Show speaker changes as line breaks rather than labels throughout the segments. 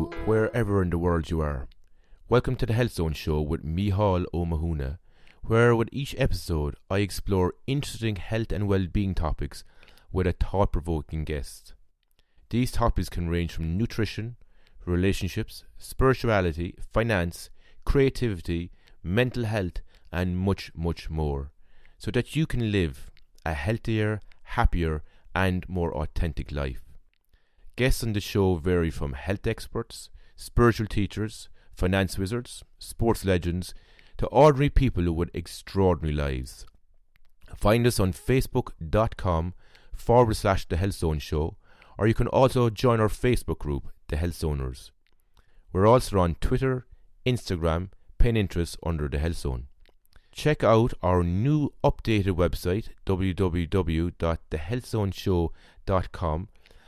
you wherever in the world you are. Welcome to the Health Zone Show with Mícheál Ó Mathúna, where with each episode I explore interesting health and well-being topics with a thought-provoking guest. These topics can range from nutrition, relationships, spirituality, finance, creativity, mental health and much, much more, so that you can live a healthier, happier and more authentic life. Guests on the show vary from health experts, spiritual teachers, finance wizards, sports legends, to ordinary people with extraordinary lives. Find us on facebook.com/The Health Zone Show, or you can also join our Facebook group, The Health Zoners. We're also on Twitter, Instagram, Pinterest under The Health Zone. Check out our new updated website, www.thehealthzoneshow.com,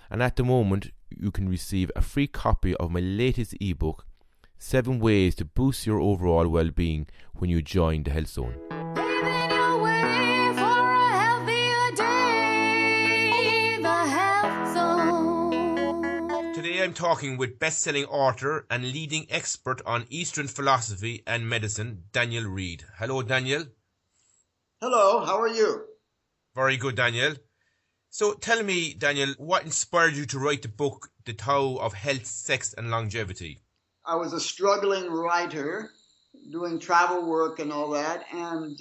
and at the moment you can receive a free copy of my latest ebook, 7 Ways to Boost Your Overall Well-Being when you join The Health Zone.
Paving your way for a healthier day, The Health Zone.
Today I'm talking with best-selling author and leading expert on Eastern philosophy and medicine, Daniel Reid. Hello, Daniel.
Hello, how are you?
Very good, Daniel. So tell me, Daniel, what inspired you to write the book, The Tao of Health, Sex and Longevity?
I was a struggling writer doing travel work and all that, and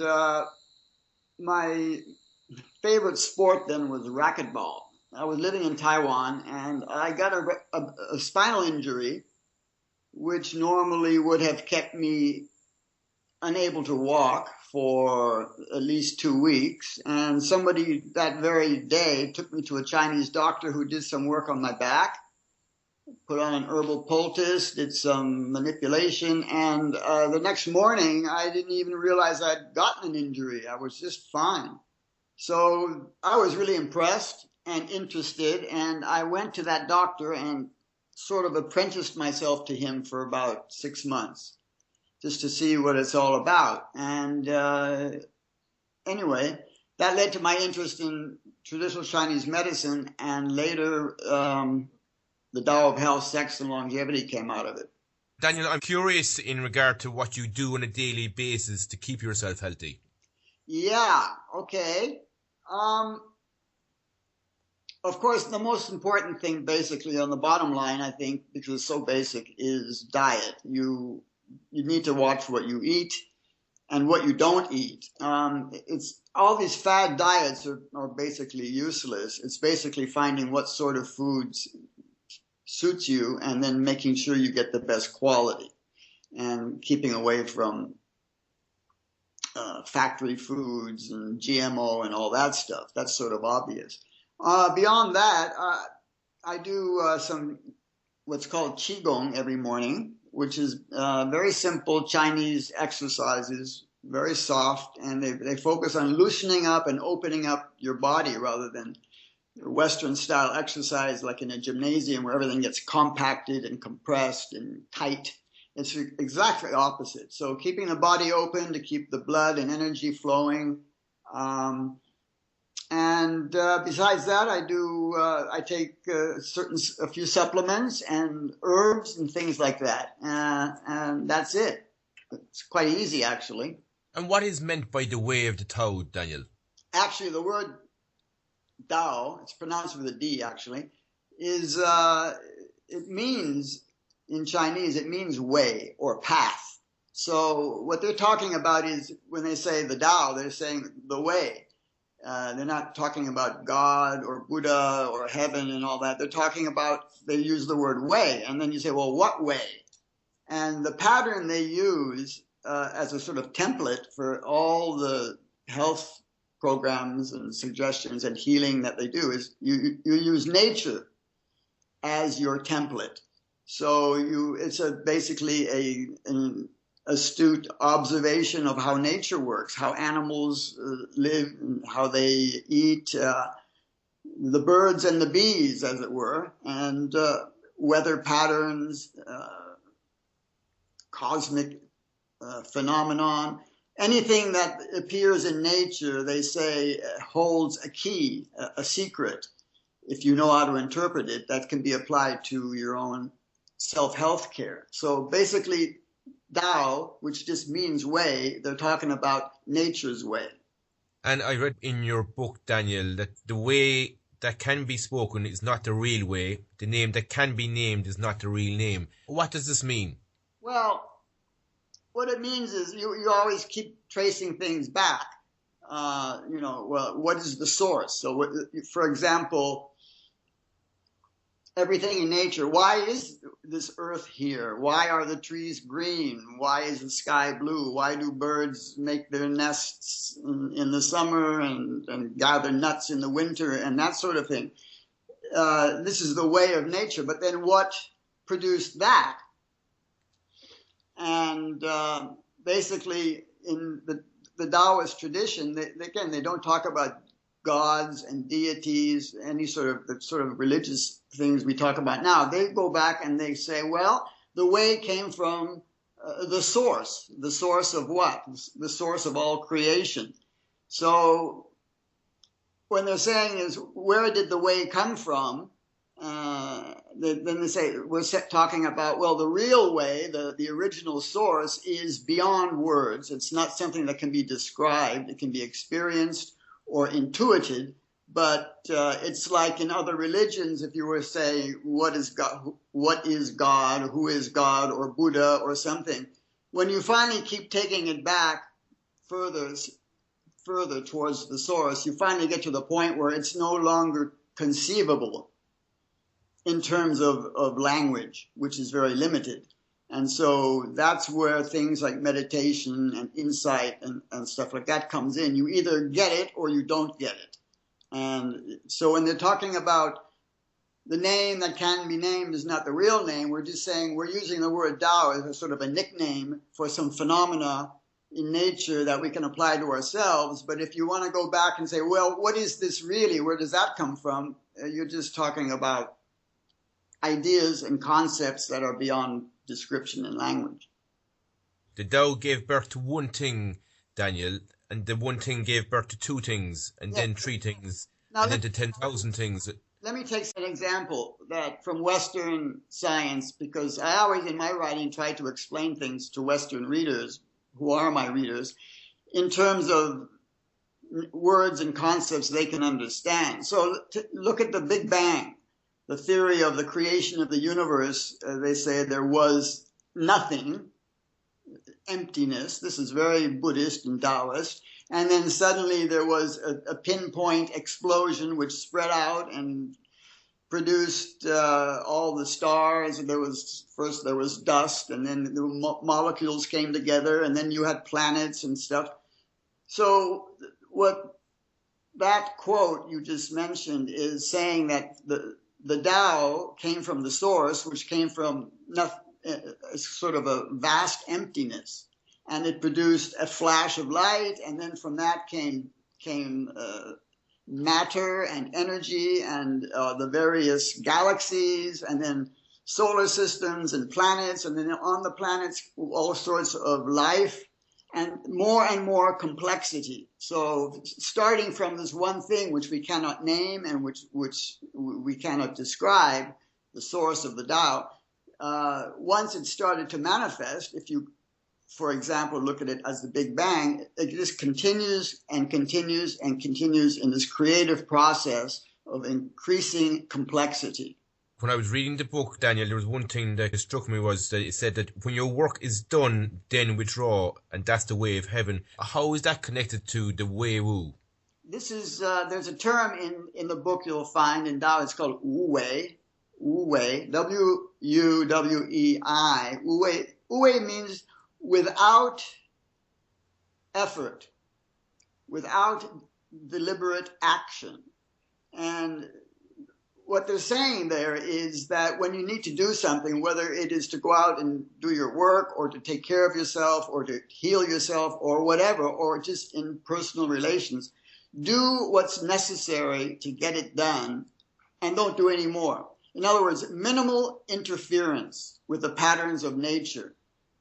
my favorite sport then was racquetball. I was living in Taiwan, and I got a spinal injury, which normally would have kept me unable to walk for at least 2 weeks. And somebody that very day took me to a Chinese doctor who did some work on my back, put on an herbal poultice, did some manipulation, and the next morning I didn't even realize I'd gotten an injury. I was just fine. So I was really impressed and interested, and I went to that doctor and sort of apprenticed myself to him for about 6 months, just to see what it's all about. And anyway, that led to my interest in traditional Chinese medicine, and later the Tao of Health, Sex and Longevity came out of it.
Daniel, I'm curious in regard to what you do on a daily basis to keep yourself healthy.
Yeah, okay. Of course, the most important thing basically on the bottom line, I think, because it's so basic, is diet. You need to watch what you eat and what you don't eat. It's all these fad diets are basically useless. It's basically finding what sort of foods suits you and then making sure you get the best quality and keeping away from factory foods and GMO and all that stuff. That's sort of obvious. Beyond that, I do some what's called Qigong every morning, which is very simple Chinese exercises, very soft, and they focus on loosening up and opening up your body rather than Western style exercise like in a gymnasium where everything gets compacted and compressed and tight. It's exactly opposite. So keeping the body open to keep the blood and energy flowing. And besides that, I take a few supplements and herbs and things like that. And that's it. It's quite easy, actually.
And what is meant by the way of the Tao, Daniel?
Actually, the word Tao, it's pronounced with a D actually, is it means in Chinese, it means way or path. So what they're talking about is when they say the Tao, they're saying the way. They're not talking about God or Buddha or heaven and all that. They're talking about, they use the word way. And then you say, well, what way? And the pattern they use as a sort of template for all the health programs and suggestions and healing that they do is you use nature as your template. So it's basically an astute observation of how nature works, how animals live, and how they eat, the birds and the bees, as it were, and weather patterns, cosmic phenomenon. Anything that appears in nature, they say, holds a key, a secret. If you know how to interpret it, that can be applied to your own self-health care. So basically, Tao, which just means way, they're talking about nature's way.
And I read in your book, Daniel, that the way that can be spoken is not the real way. The name that can be named is not the real name. What does this mean?
Well, what it means is you always keep tracing things back. Well, what is the source? So, for example, everything in nature. Why is this earth here? Why are the trees green? Why is the sky blue? Why do birds make their nests in the summer and gather nuts in the winter and that sort of thing? This is the way of nature. But then what produced that? And basically, in the Taoist tradition, they don't talk about gods and deities, any sort of religious things we talk about now. They go back and they say, well, the way came from the source. The source of what? The source of all creation. So when they're saying is, where did the way come from? Then they say, we're talking about, well, the real way, the original source is beyond words. It's not something that can be described. It can be experienced or intuited, but it's like in other religions, if you were saying, what is God, who is God, or Buddha, or something, when you finally keep taking it back further towards the source, you finally get to the point where it's no longer conceivable in terms of language, which is very limited. And so that's where things like meditation and insight and stuff like that comes in. You either get it or you don't get it. And so when they're talking about the name that can be named is not the real name, we're just saying we're using the word Tao as a sort of a nickname for some phenomena in nature that we can apply to ourselves. But if you want to go back and say, well, what is this really? Where does that come from? You're just talking about ideas and concepts that are beyond description and language.
The Tao gave birth to one thing, Daniel, and the one thing gave birth to two things, and then three things, and then to 10,000 things.
Let me take an example that from Western science, because I always in my writing try to explain things to Western readers, who are my readers, in terms of words and concepts they can understand. So look at the Big Bang. The theory of the creation of the universe, they say there was nothing, emptiness. This is very Buddhist and Taoist. And then suddenly there was a pinpoint explosion which spread out and produced all the stars. There was dust, and then the molecules came together, and then you had planets and stuff. So what that quote you just mentioned is saying that the Tao came from the source, which came from sort of a vast emptiness, and it produced a flash of light, and then from that came matter and energy and the various galaxies, and then solar systems and planets, and then on the planets all sorts of life and more complexity. So starting from this one thing which we cannot name and which we cannot describe, the source of the Tao, once it started to manifest, if you, for example, look at it as the Big Bang, it just continues and continues and continues in this creative process of increasing complexity.
When I was reading the book, Daniel, there was one thing that struck me was that it said that when your work is done, then withdraw, and that's the way of heaven. How is that connected to the Wei Wu?
This is, there's a term in the book you'll find in Tao, it's called Wu Wei, W-U-W-E-I. Wu Wei means without effort, without deliberate action. And what they're saying there is that when you need to do something, whether it is to go out and do your work or to take care of yourself or to heal yourself or whatever, or just in personal relations, do what's necessary to get it done and don't do any more. In other words, minimal interference with the patterns of nature.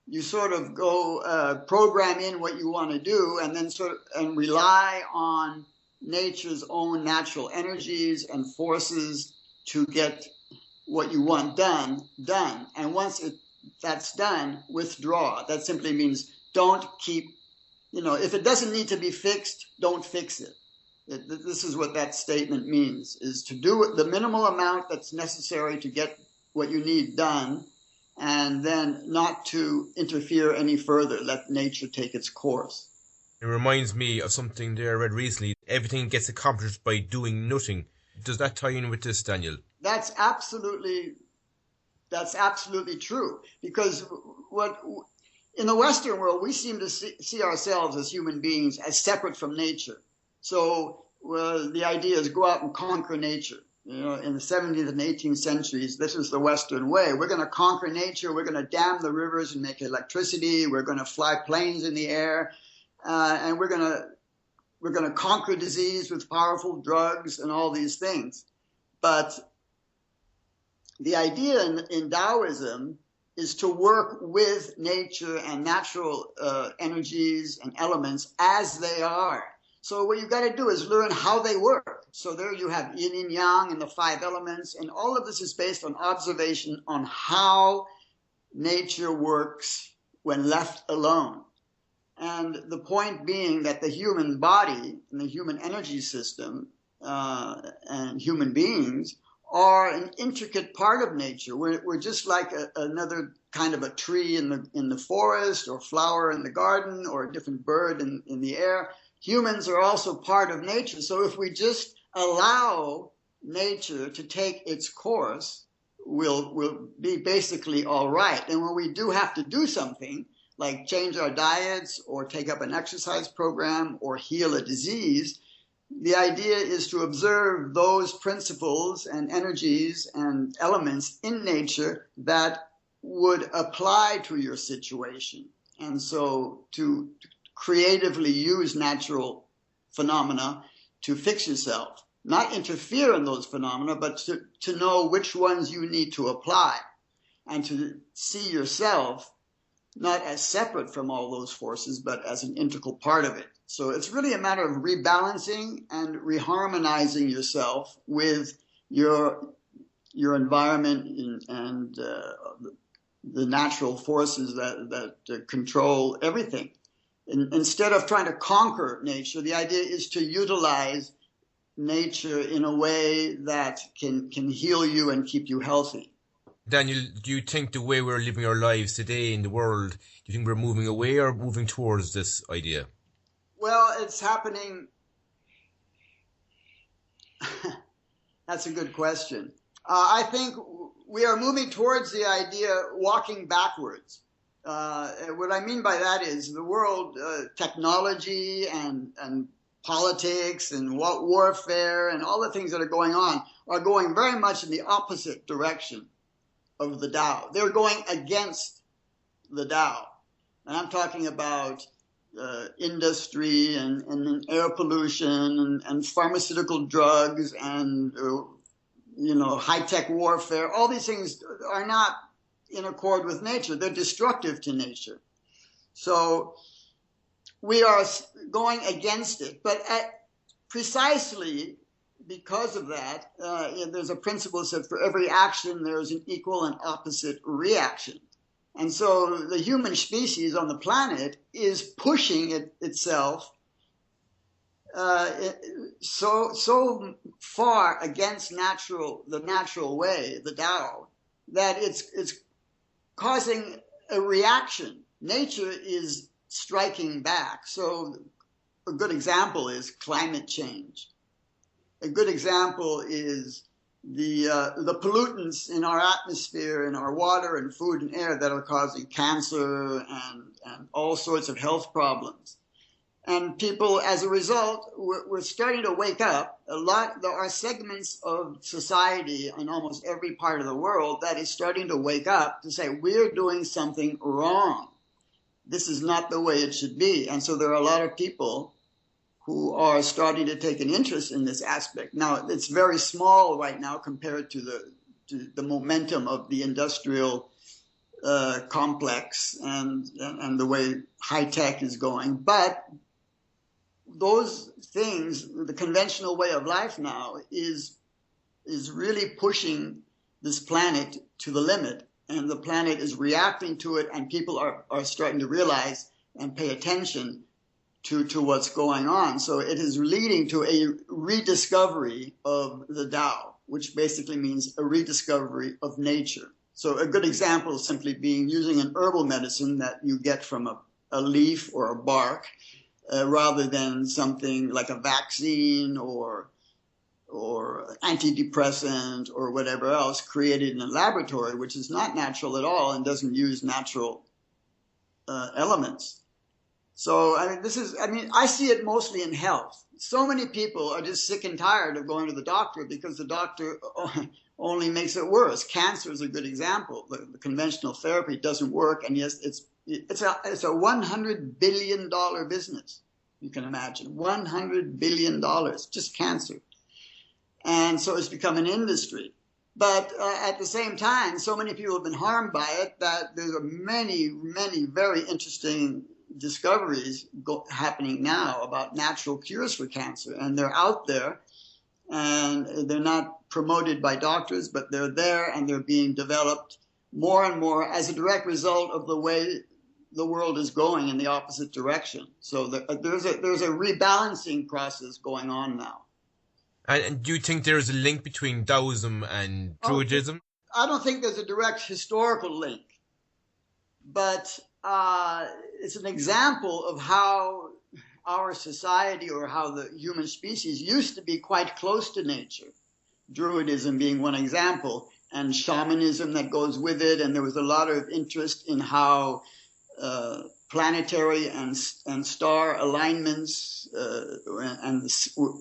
You sort of go program in what you want to do and then and rely on nature's own natural energies and forces to get what you want done. And once that's done, withdraw. That simply means don't keep, if it doesn't need to be fixed, don't fix it. This is what that statement means, is to do the minimal amount that's necessary to get what you need done, and then not to interfere any further. Let nature take its course.
It reminds me of something there I read recently. Everything gets accomplished by doing nothing. Does that tie in with this, Daniel?
That's absolutely true. Because in the Western world, we seem to see ourselves as human beings as separate from nature. So the idea is go out and conquer nature. In the 17th and 18th centuries, this is the Western way. We're going to conquer nature. We're going to dam the rivers and make electricity. We're going to fly planes in the air, and we're going to conquer disease with powerful drugs and all these things. But the idea in Taoism is to work with nature and natural energies and elements as they are. So what you've got to do is learn how they work. So there you have yin and yang and the 5 elements, and all of this is based on observation on how nature works when left alone. And the point being that the human body and the human energy system and human beings are an intricate part of nature. We're just like another kind of a tree in the forest, or flower in the garden, or a different bird in the air. Humans are also part of nature. So if we just allow nature to take its course, we'll be basically all right. And when we do have to do something, like change our diets or take up an exercise program or heal a disease, the idea is to observe those principles and energies and elements in nature that would apply to your situation. And so to creatively use natural phenomena to fix yourself, not interfere in those phenomena, but to know which ones you need to apply, and to see yourself not as separate from all those forces, but as an integral part of it. So it's really a matter of rebalancing and reharmonizing yourself with your environment and the natural forces that control everything. Instead of trying to conquer nature, the idea is to utilize nature in a way that can heal you and keep you healthy.
Daniel, do you think the way we're living our lives today in the world, do you think we're moving away or moving towards this idea?
Well, it's happening. That's a good question. I think we are moving towards the idea, walking backwards. What I mean by that is the world, technology and politics and warfare and all the things that are going very much in the opposite direction of the Tao. They're going against the Tao. And I'm talking about industry and air pollution and pharmaceutical drugs and high-tech warfare. All these things are not in accord with nature. They're destructive to nature. So we are going against it. But precisely because of that, there's a principle that says for every action, there's an equal and opposite reaction. And so the human species on the planet is pushing itself so far against the natural way, the Tao, that it's causing a reaction. Nature is striking back. So a good example is climate change. A good example is the pollutants in our atmosphere, in our water and food and air that are causing cancer and all sorts of health problems. And people, as a result, we're starting to wake up. There are segments of society in almost every part of the world that is starting to wake up to say, we're doing something wrong. This is not the way it should be. And so there are a lot of people who are starting to take an interest in this aspect. Now, it's very small right now compared to the momentum of the industrial complex and the way high tech is going. But those things, the conventional way of life now is really pushing this planet to the limit, and the planet is reacting to it, and people are starting to realize and pay attention to what's going on. So it is leading to a rediscovery of the Tao, which basically means a rediscovery of nature. So a good example is simply being using an herbal medicine that you get from a leaf or a bark, rather than something like a vaccine or antidepressant or whatever else created in a laboratory, which is not natural at all and doesn't use natural elements. So, I see it mostly in health. So many people are just sick and tired of going to the doctor because the doctor only makes it worse. Cancer is a good example. The conventional therapy doesn't work, and yes, it's a $100 billion business. You can imagine $100 billion, just cancer. And so it's become an industry. But at the same time, so many people have been harmed by it that there are many, many very interesting discoveries happening now about natural cures for cancer. And they're out there, and they're not promoted by doctors, but they're there, and they're being developed more and more as a direct result of the way the world is going in the opposite direction. So there's a rebalancing process going on now.
And do you think there is a link between Taoism and Druidism?
I don't think there's a direct historical link, but it's an example of how our society, or how the human species, used to be quite close to nature. Druidism being one example, and shamanism that goes with it. And there was a lot of interest in how planetary and star alignments and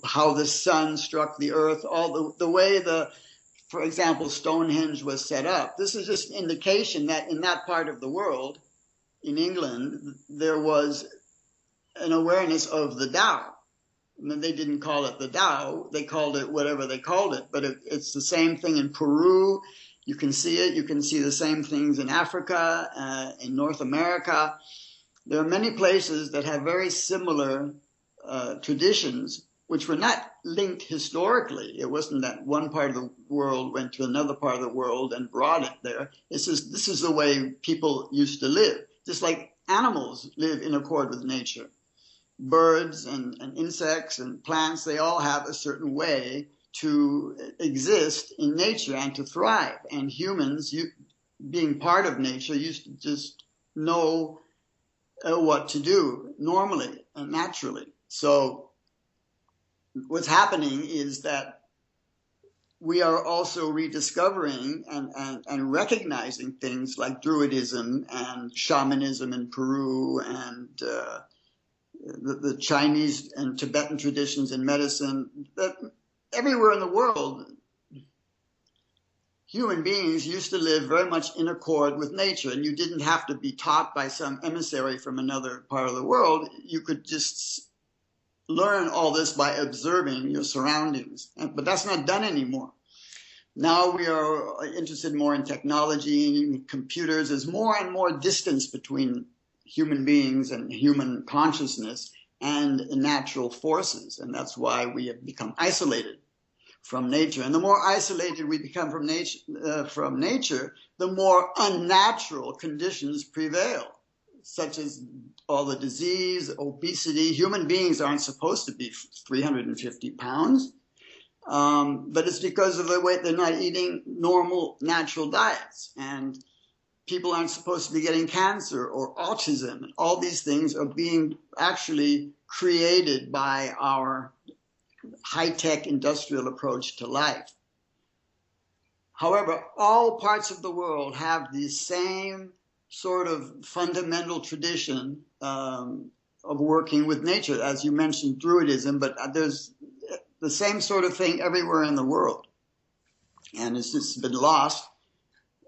how the sun struck the earth, all the way for example, Stonehenge was set up. This is just an indication that in that part of the world, in England, there was an awareness of the Tao. I mean, they didn't call it the Tao, they called it whatever they called it, but it's the same thing in Peru. You can see it. You can see the same things in Africa, in North America. There are many places that have very similar traditions, which were not linked historically. It wasn't that one part of the world went to another part of the world and brought it there. This is the way people used to live, just like animals live in accord with nature. Birds and insects and plants, they all have a certain way to exist in nature and to thrive. And humans, being part of nature, used to just know what to do normally and naturally. So what's happening is that we are also rediscovering and recognizing things like Druidism and shamanism in Peru, and the Chinese and Tibetan traditions in medicine. That everywhere in the world, human beings used to live very much in accord with nature, and you didn't have to be taught by some emissary from another part of the world. You could just learn all this by observing your surroundings. But that's not done anymore. Now we are interested more in technology and computers. There's more and more distance between human beings and human consciousness and natural forces, and that's why we have become isolated from nature. And the more isolated we become from nature, the more unnatural conditions prevail, such as all the disease, obesity. Human beings aren't supposed to be 350 pounds, but it's because of the way they're not eating normal, natural diets. And people aren't supposed to be getting cancer or autism. All these things are being actually created by our high-tech industrial approach to life. However, all parts of the world have the same sort of fundamental tradition of working with nature. As you mentioned, Druidism, but there's the same sort of thing everywhere in the world. And it's just been lost,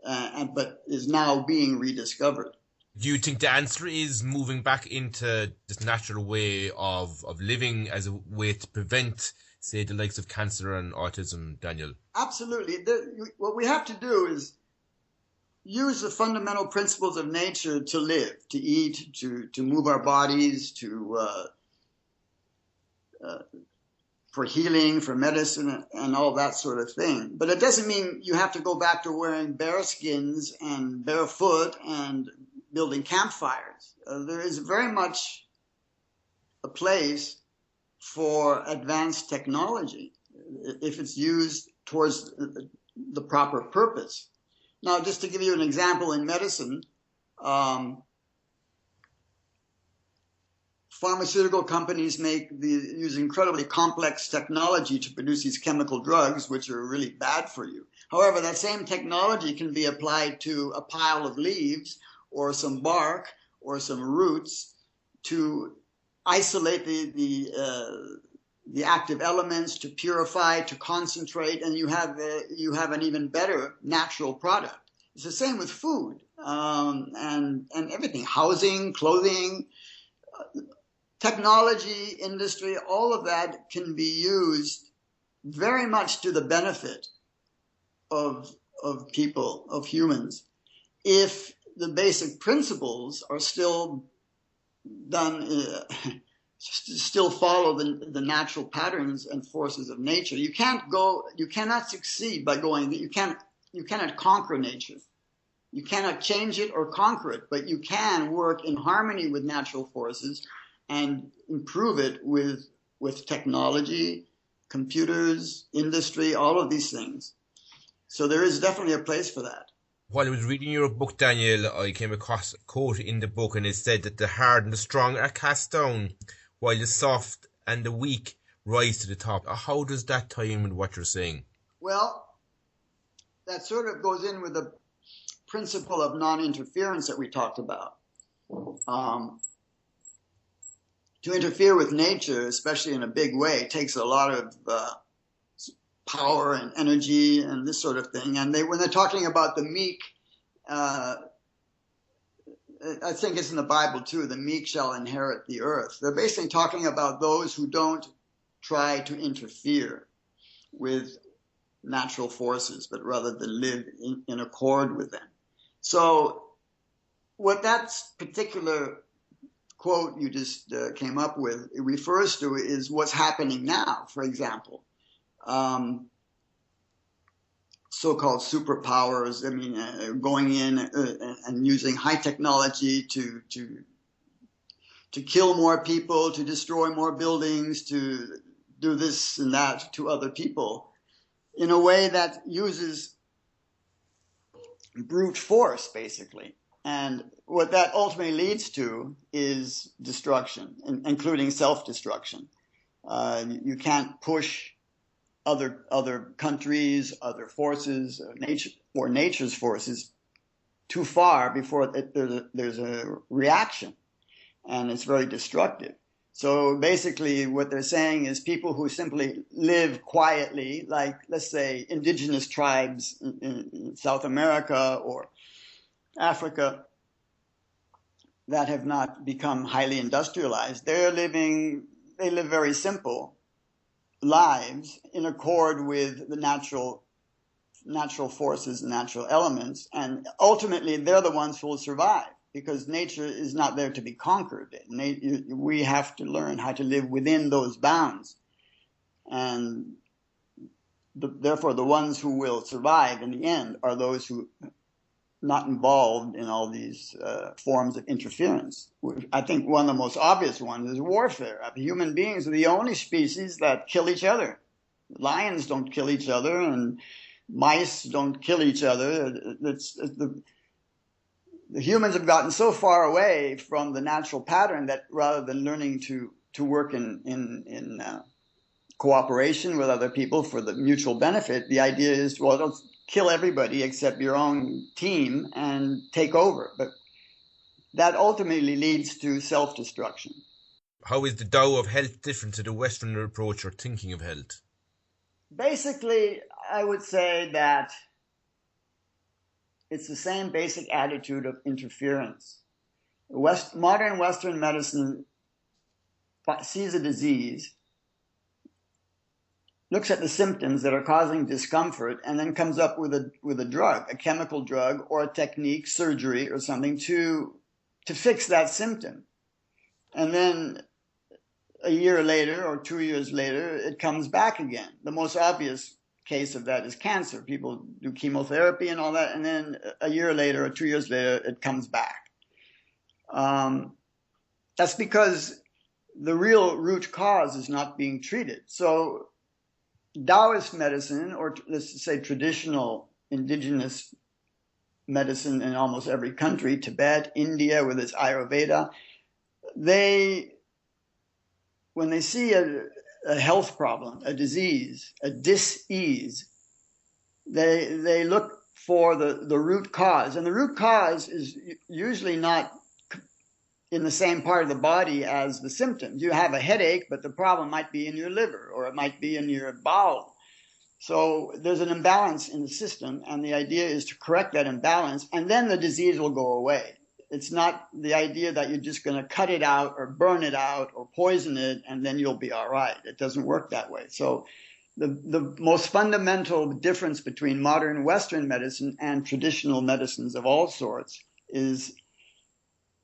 but is now being rediscovered.
Do you think the answer is moving back into this natural way of living as a way to prevent, say, the likes of cancer and autism, Daniel?
Absolutely. What we have to do is use the fundamental principles of nature to live, to eat, to move our bodies, to for healing, for medicine, and all that sort of thing. But it doesn't mean you have to go back to wearing bear skins and barefoot and building campfires. There is very much a place for advanced technology if it's used towards the proper purpose. Now, just to give you an example in medicine, pharmaceutical companies use incredibly complex technology to produce these chemical drugs, which are really bad for you. However, that same technology can be applied to a pile of leaves or some bark or some roots to isolate the active elements, to purify, to concentrate, and you have an even better natural product. It's the same with food and everything, housing, clothing, technology, industry, all of that can be used very much to the benefit of people, of humans, if the basic principles are still done, still follow the natural patterns and forces of nature. You cannot succeed by you cannot conquer nature. You cannot change it or conquer it, but you can work in harmony with natural forces and improve it with technology, computers, industry, all of these things. So there is definitely a place for that.
While I was reading your book, Daniel, I came across a quote in the book, and it said that the hard and the strong are cast down, while the soft and the weak rise to the top. How does that tie in with what you're saying?
Well, that sort of goes in with the principle of non-interference that we talked about. To interfere with nature, especially in a big way, takes a lot of power and energy and this sort of thing. And when they're talking about the meek, I think it's in the Bible too, the meek shall inherit the earth. They're basically talking about those who don't try to interfere with natural forces, but rather than live in accord with them. So what that particular quote you just came up with refers to is what's happening now. For example, so-called superpowers, going in and using high technology to kill more people, to destroy more buildings, to do this and that to other people in a way that uses brute force, basically. And what that ultimately leads to is destruction, including self-destruction. You can't push other countries, other forces, nature's forces too far before there's a reaction, and it's very destructive. So basically what they're saying is people who simply live quietly, like, let's say, indigenous tribes in South America or Africa that have not become highly industrialized, they live very simple lives in accord with the natural forces, natural elements, and ultimately they're the ones who will survive, because nature is not there to be conquered. We have to learn how to live within those bounds, and therefore the ones who will survive in the end are those who are not involved in all these forms of interference. I think one of the most obvious ones is warfare. Human beings are the only species that kill each other. Lions don't kill each other, and mice don't kill each other. The humans have gotten so far away from the natural pattern that rather than learning to work in cooperation with other people for the mutual benefit, the idea is, well, don't kill everybody except your own team and take over. But that ultimately leads to self-destruction.
How is the Tao of health different to the Western approach or thinking of health?
Basically, I would say that it's the same basic attitude of interference. Modern Western medicine sees a disease, looks at the symptoms that are causing discomfort, and then comes up with a drug, a chemical drug or a technique, surgery or something to fix that symptom. And then a year later or 2 years later, it comes back again. The most obvious case of that is cancer. People do chemotherapy and all that, and then a year later or 2 years later, it comes back. That's because the real root cause is not being treated. So Taoist medicine, or let's say traditional indigenous medicine in almost every country, Tibet, India with its Ayurveda, when they see a health problem, a disease, a dis-ease, they look for the root cause. And the root cause is usually not in the same part of the body as the symptoms. You have a headache, but the problem might be in your liver, or it might be in your bowel. So there's an imbalance in the system, and the idea is to correct that imbalance, and then the disease will go away. It's not the idea that you're just going to cut it out or burn it out or poison it, and then you'll be all right. It doesn't work that way. So the most fundamental difference between modern Western medicine and traditional medicines of all sorts is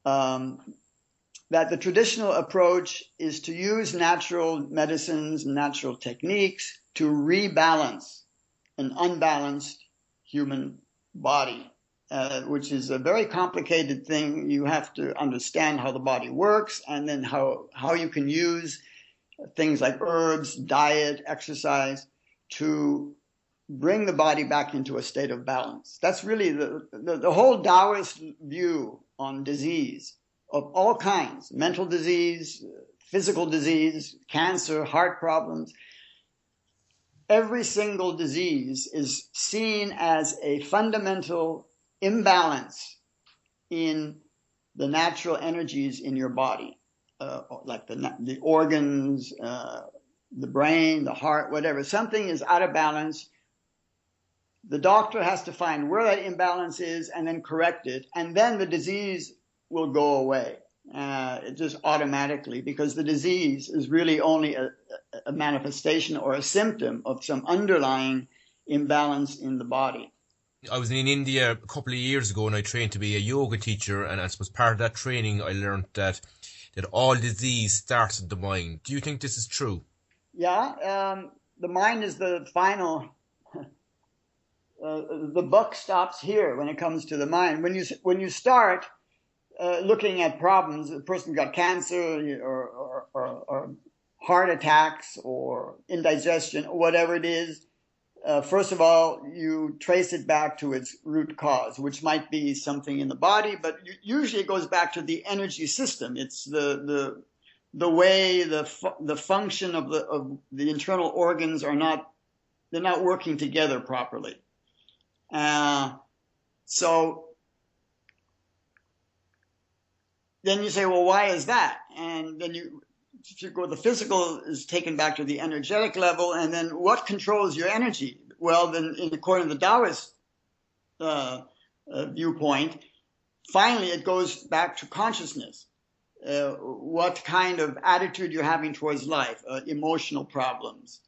that the traditional approach is to use natural medicines and natural techniques to rebalance an unbalanced human body, which is a very complicated thing. You have to understand how the body works, and then how you can use things like herbs, diet, exercise to bring the body back into a state of balance. That's really the whole Taoist view on disease of all kinds: mental disease, physical disease, cancer, heart problems. Every single disease is seen as a fundamental imbalance in the natural energies in your body, like the organs, the brain, the heart, whatever. Something is out of balance. The doctor has to find where that imbalance is and then correct it, and then the disease will go away just automatically, because the disease is really only a manifestation or a symptom of some underlying imbalance in the body.
I was in India a couple of years ago, and I trained to be a yoga teacher, and I suppose part of that training I learned that all disease starts in the mind. Do you think this is true?
Yeah, the mind is the final. The buck stops here when it comes to the mind. When you start looking at problems, a person got cancer or heart attacks or indigestion, or whatever it is, first of all, you trace it back to its root cause, which might be something in the body, but usually it goes back to the energy system. It's the way the function of the internal organs they're not working together properly. So then you say, well, why is that? And then if you go, the physical is taken back to the energetic level, and then what controls your energy? Well, then, according to the Taoist viewpoint, finally it goes back to consciousness. What kind of attitude you're having towards life, emotional problems,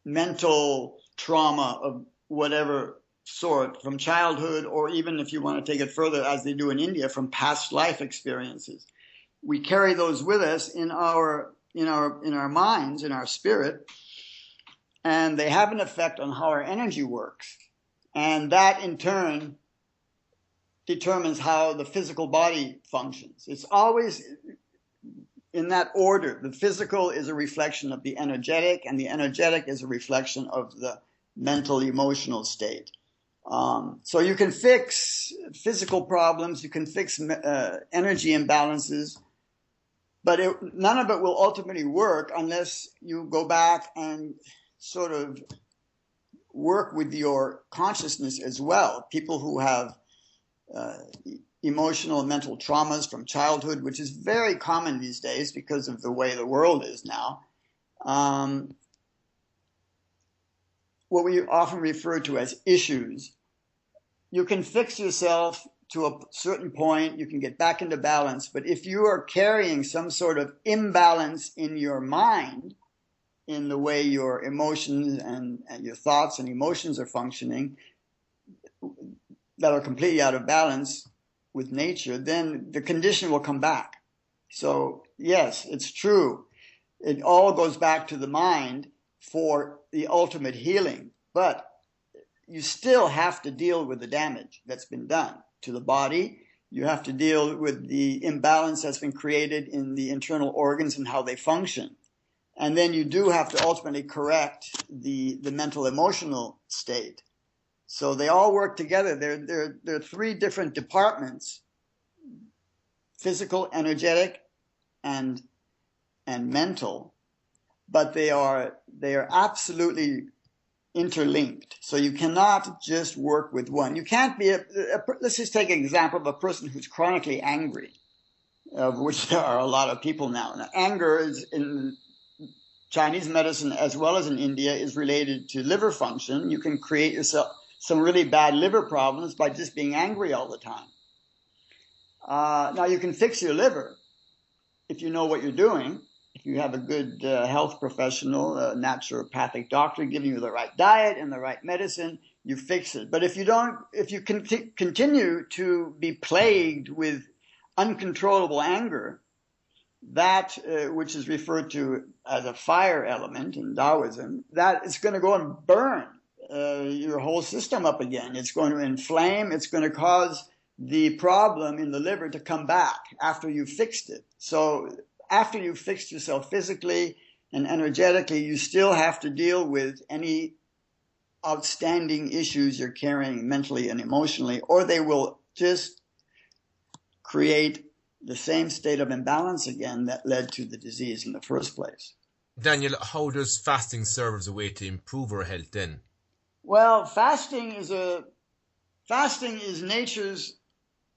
mental trauma of whatever sort from childhood, or even if you want to take it further, as they do in India, from past life experiences. We carry those with us in our minds, in our spirit, and they have an effect on how our energy works. And that in turn determines how the physical body functions. It's always in that order. The physical is a reflection of the energetic, and the energetic is a reflection of the mental, emotional state. So you can fix physical problems, you can fix energy imbalances, but none of it will ultimately work unless you go back and sort of work with your consciousness as well. People who have emotional and mental traumas from childhood, which is very common these days because of the way the world is now, what we often refer to as issues. You can fix yourself to a certain point, you can get back into balance, but if you are carrying some sort of imbalance in your mind, in the way your emotions and your thoughts and emotions are functioning, that are completely out of balance with nature, then the condition will come back. So yes, it's true. It all goes back to the mind for the ultimate healing. But you still have to deal with the damage that's been done to the body. You have to deal with the imbalance that's been created in the internal organs and how they function. And then you do have to ultimately correct the mental emotional state. So they all work together. There are three different departments: physical, energetic, and mental. But they are absolutely interlinked. So you cannot just work with one. You can't be let's just take an example of a person who's chronically angry, of which there are a lot of people now. Now, anger is in Chinese medicine as well as in India is related to liver function. You can create yourself some really bad liver problems by just being angry all the time. Now you can fix your liver if you know what you're doing. If you have a good health professional, a naturopathic doctor giving you the right diet and the right medicine, you fix it. But if you continue to be plagued with uncontrollable anger, that which is referred to as a fire element in Taoism, that is going to go and burn your whole system up again. It's going to inflame. It's going to cause the problem in the liver to come back after you've fixed it. So after you've fixed yourself physically and energetically, you still have to deal with any outstanding issues you're carrying mentally and emotionally, or they will just create the same state of imbalance again that led to the disease in the first place.
Daniel, how does fasting serve as a way to improve our health then?
Well, fasting is nature's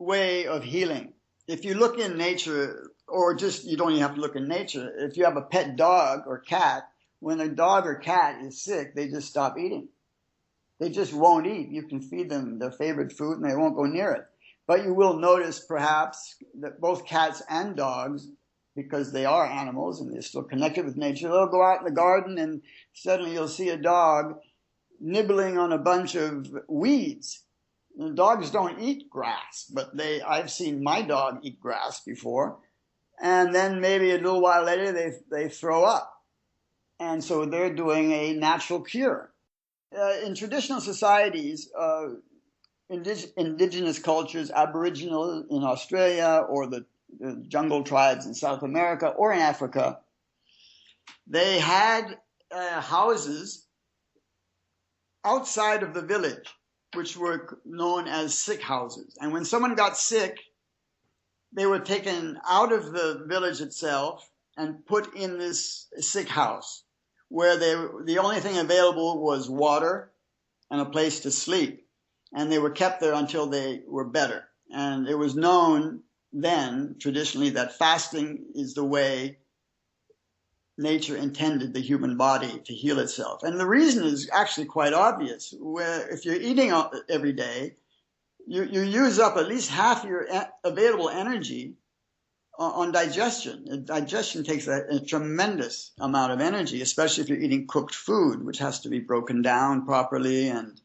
way of healing. If you look in nature, or just, you don't even have to look in nature. If you have a pet dog or cat, when a dog or cat is sick, they just stop eating. They just won't eat. You can feed them their favorite food and they won't go near it. But you will notice perhaps that both cats and dogs, because they are animals and they're still connected with nature, they'll go out in the garden and suddenly you'll see a dog nibbling on a bunch of weeds. The dogs don't eat grass, but I've seen my dog eat grass before. And then maybe a little while later, they throw up. And so they're doing a natural cure. In traditional societies, indigenous cultures, Aboriginal in Australia, or the jungle tribes in South America or in Africa, they had houses outside of the village, which were known as sick houses. And when someone got sick, they were taken out of the village itself and put in this sick house, where the only thing available was water and a place to sleep. And they were kept there until they were better. And it was known then, traditionally, that fasting is the way nature intended the human body to heal itself. And the reason is actually quite obvious. Where if you're eating every day, you use up at least half your available energy on digestion. Digestion takes a tremendous amount of energy, especially if you're eating cooked food, which has to be broken down properly, and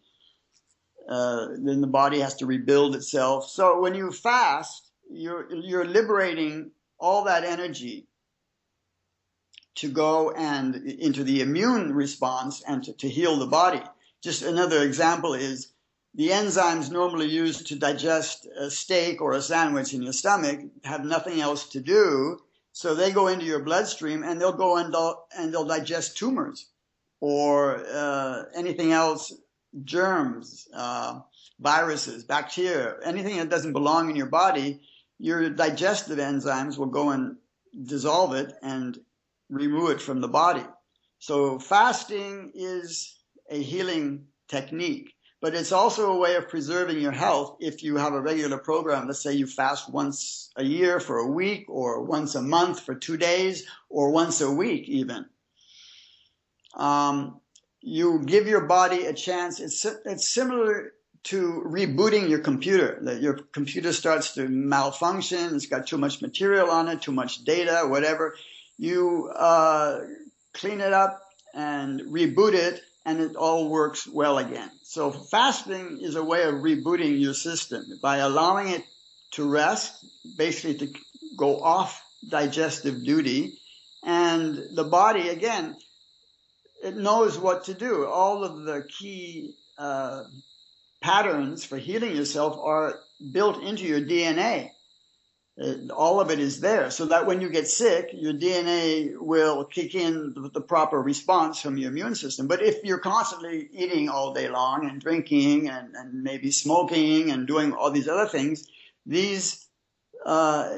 then the body has to rebuild itself. So when you fast, you're liberating all that energy to go and into the immune response and to heal the body. Just another example is the enzymes normally used to digest a steak or a sandwich in your stomach have nothing else to do. So they go into your bloodstream and they'll go and they'll digest tumors or anything else, germs, viruses, bacteria, anything that doesn't belong in your body. Your digestive enzymes will go and dissolve it and remove it from the body. So fasting is a healing technique, but it's also a way of preserving your health if you have a regular program. Let's say you fast once a year for a week, or once a month for 2 days, or once a week even. You give your body a chance. It's similar to rebooting your computer. That your computer starts to malfunction. It's got too much material on it, too much data, whatever. You clean it up and reboot it, and it all works well again. So fasting is a way of rebooting your system by allowing it to rest, basically to go off digestive duty. And the body, again, it knows what to do. All of the key patterns for healing yourself are built into your DNA. All of it is there, so that when you get sick, your DNA will kick in the proper response from your immune system. But if you're constantly eating all day long and drinking and maybe smoking and doing all these other things, these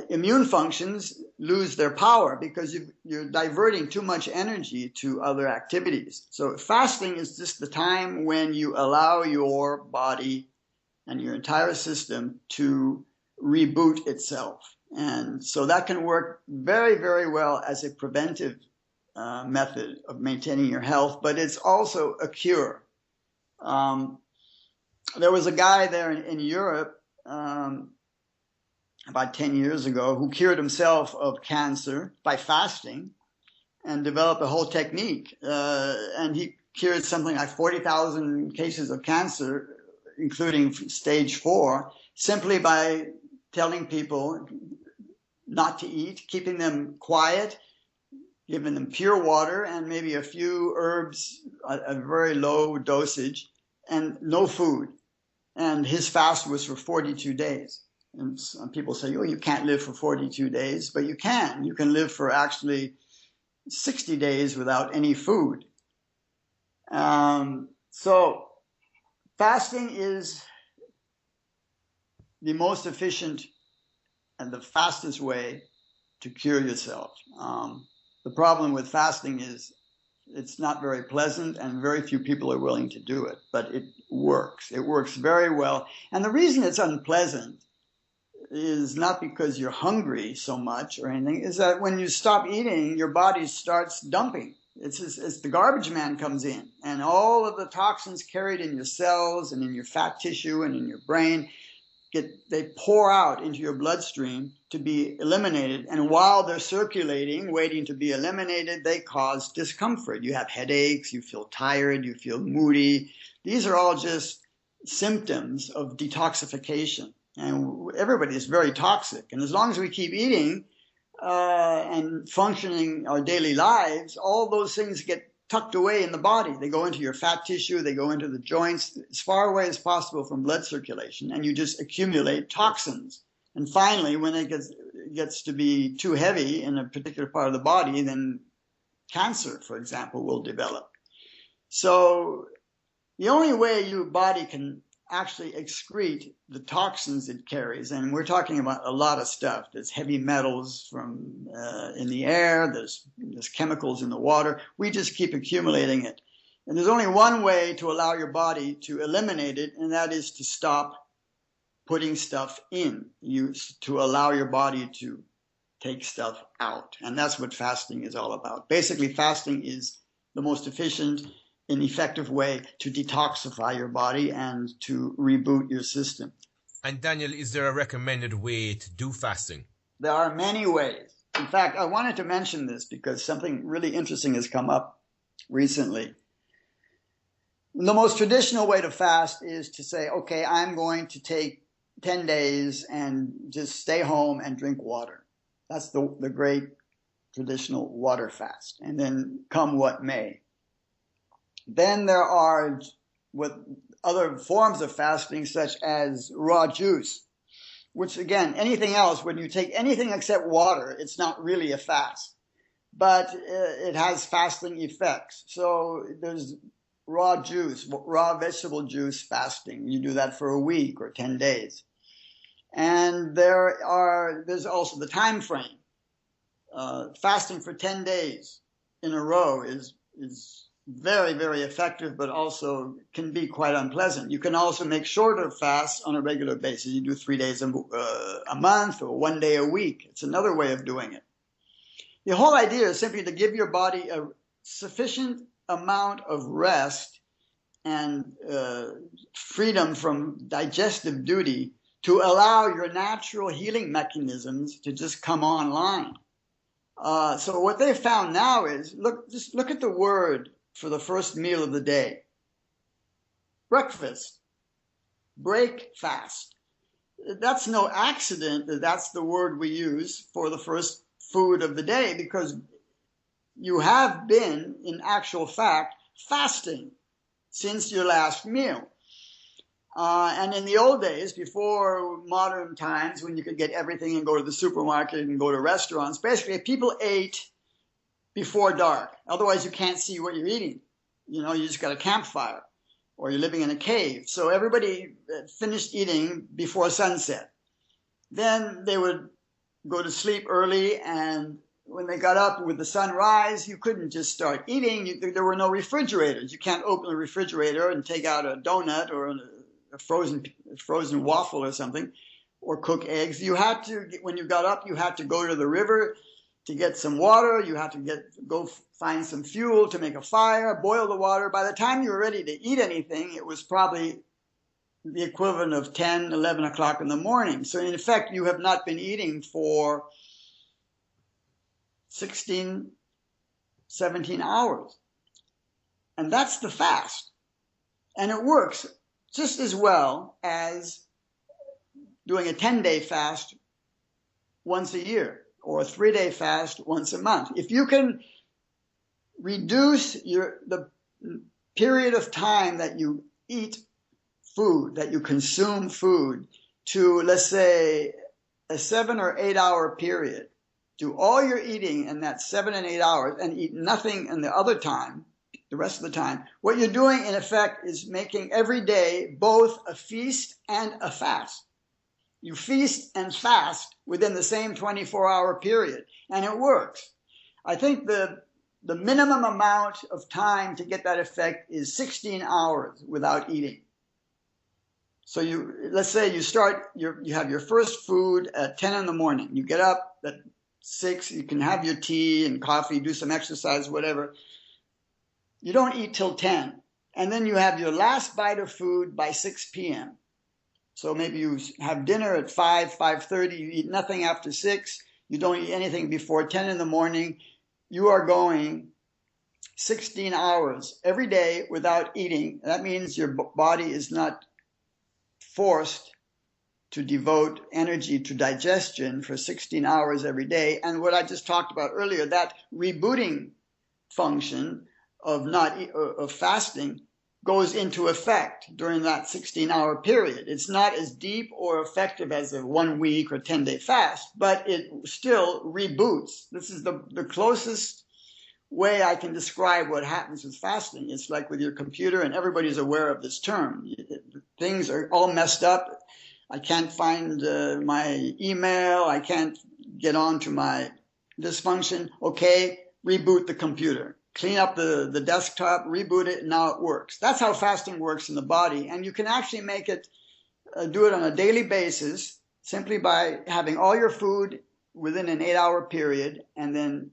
immune functions lose their power because you're diverting too much energy to other activities. So fasting is just the time when you allow your body and your entire system to reboot itself. And so that can work very, very well as a preventive method of maintaining your health, but it's also a cure. There was a guy there in Europe about 10 years ago who cured himself of cancer by fasting and developed a whole technique. And he cured something like 40,000 cases of cancer, including stage 4, simply by telling people not to eat, keeping them quiet, giving them pure water and maybe a few herbs, a very low dosage, and no food. And his fast was for 42 days. And some people say, oh, you can't live for 42 days, but you can. You can live for actually 60 days without any food. So fasting is the most efficient and the fastest way to cure yourself. The problem with fasting is it's not very pleasant and very few people are willing to do it, but it works. It works very well. And the reason it's unpleasant is not because you're hungry so much or anything, is that when you stop eating, your body starts dumping. It's the garbage man comes in, and all of the toxins carried in your cells and in your fat tissue and in your brain, they pour out into your bloodstream to be eliminated. And while they're circulating, waiting to be eliminated, they cause discomfort. You have headaches, you feel tired, you feel moody. These are all just symptoms of detoxification. And everybody is very toxic. And as long as we keep eating and functioning our daily lives, all those things get tucked away in the body. They go into your fat tissue, they go into the joints, as far away as possible from blood circulation, and you just accumulate toxins. And finally, when it gets to be too heavy in a particular part of the body, then cancer, for example, will develop. So the only way your body can actually excrete the toxins it carries, and we're talking about a lot of stuff. There's heavy metals from in the air, there's chemicals in the water. We just keep accumulating it. And there's only one way to allow your body to eliminate it, and that is to stop putting stuff in. To allow your body to take stuff out. And that's what fasting is all about. Basically, fasting is the most efficient an effective way to detoxify your body and to reboot your system.
And Daniel, is there a recommended way to do fasting?
There are many ways. In fact, I wanted to mention this because something really interesting has come up recently. The most traditional way to fast is to say, okay, I'm going to take 10 days and just stay home and drink water. That's the great traditional water fast. And then come what may. Then there are other forms of fasting, such as raw juice, which again, anything else, when you take anything except water, it's not really a fast, but it has fasting effects. So there's raw juice, raw vegetable juice fasting. You do that for a week or 10 days. And there's also the time frame. Fasting for 10 days in a row is very, very effective, but also can be quite unpleasant. You can also make shorter fasts on a regular basis. You do 3 days a month or 1 day a week. It's another way of doing it. The whole idea is simply to give your body a sufficient amount of rest and freedom from digestive duty to allow your natural healing mechanisms to just come online. So what they've found now is, just look at the word for the first meal of the day. Breakfast. Break fast. That's no accident that that's the word we use for the first food of the day, because you have been, in actual fact, fasting since your last meal. And in the old days, before modern times, when you could get everything and go to the supermarket and go to restaurants, basically people ate before dark. Otherwise, you can't see what you're eating. You just got a campfire, or you're living in a cave. So everybody finished eating before sunset. Then they would go to sleep early, and when they got up with the sunrise, you couldn't just start eating. There were no refrigerators. You can't open a refrigerator and take out a donut or a frozen waffle or something, or cook eggs. You had to, when you got up, you had to go to the river to get some water. You had to go find some fuel to make a fire, boil the water. By the time you were ready to eat anything, it was probably the equivalent of 10, 11 o'clock in the morning. So in effect, you have not been eating for 16, 17 hours. And that's the fast. And it works just as well as doing a 10-day fast once a year, or a 3-day fast once a month. If you can reduce the period of time that you eat food, that you consume food, to, let's say, a 7 or 8 hour period, do all your eating in that 7 and 8 hours and eat nothing in the other time, the rest of the time, what you're doing in effect is making every day both a feast and a fast. You feast and fast within the same 24-hour period, and it works. I think the minimum amount of time to get that effect is 16 hours without eating. So let's say you have your first food at 10 in the morning. You get up at 6, you can have your tea and coffee, do some exercise, whatever. You don't eat till 10. And then you have your last bite of food by 6 p.m. So maybe you have dinner at 5:30, you eat nothing after 6, you don't eat anything before 10 in the morning. You are going 16 hours every day without eating. That means your body is not forced to devote energy to digestion for 16 hours every day. And what I just talked about earlier, that rebooting function of fasting goes into effect during that 16-hour period. It's not as deep or effective as a 1 week or 10-day fast, but it still reboots. This is the closest way I can describe what happens with fasting. It's like with your computer, and everybody's aware of this term. Things are all messed up. I can't find my email. I can't get on to my dysfunction. Okay, reboot the computer. Clean up the desktop, reboot it, and now it works. That's how fasting works in the body. And you can actually make it, do it on a daily basis, simply by having all your food within an 8-hour period, and then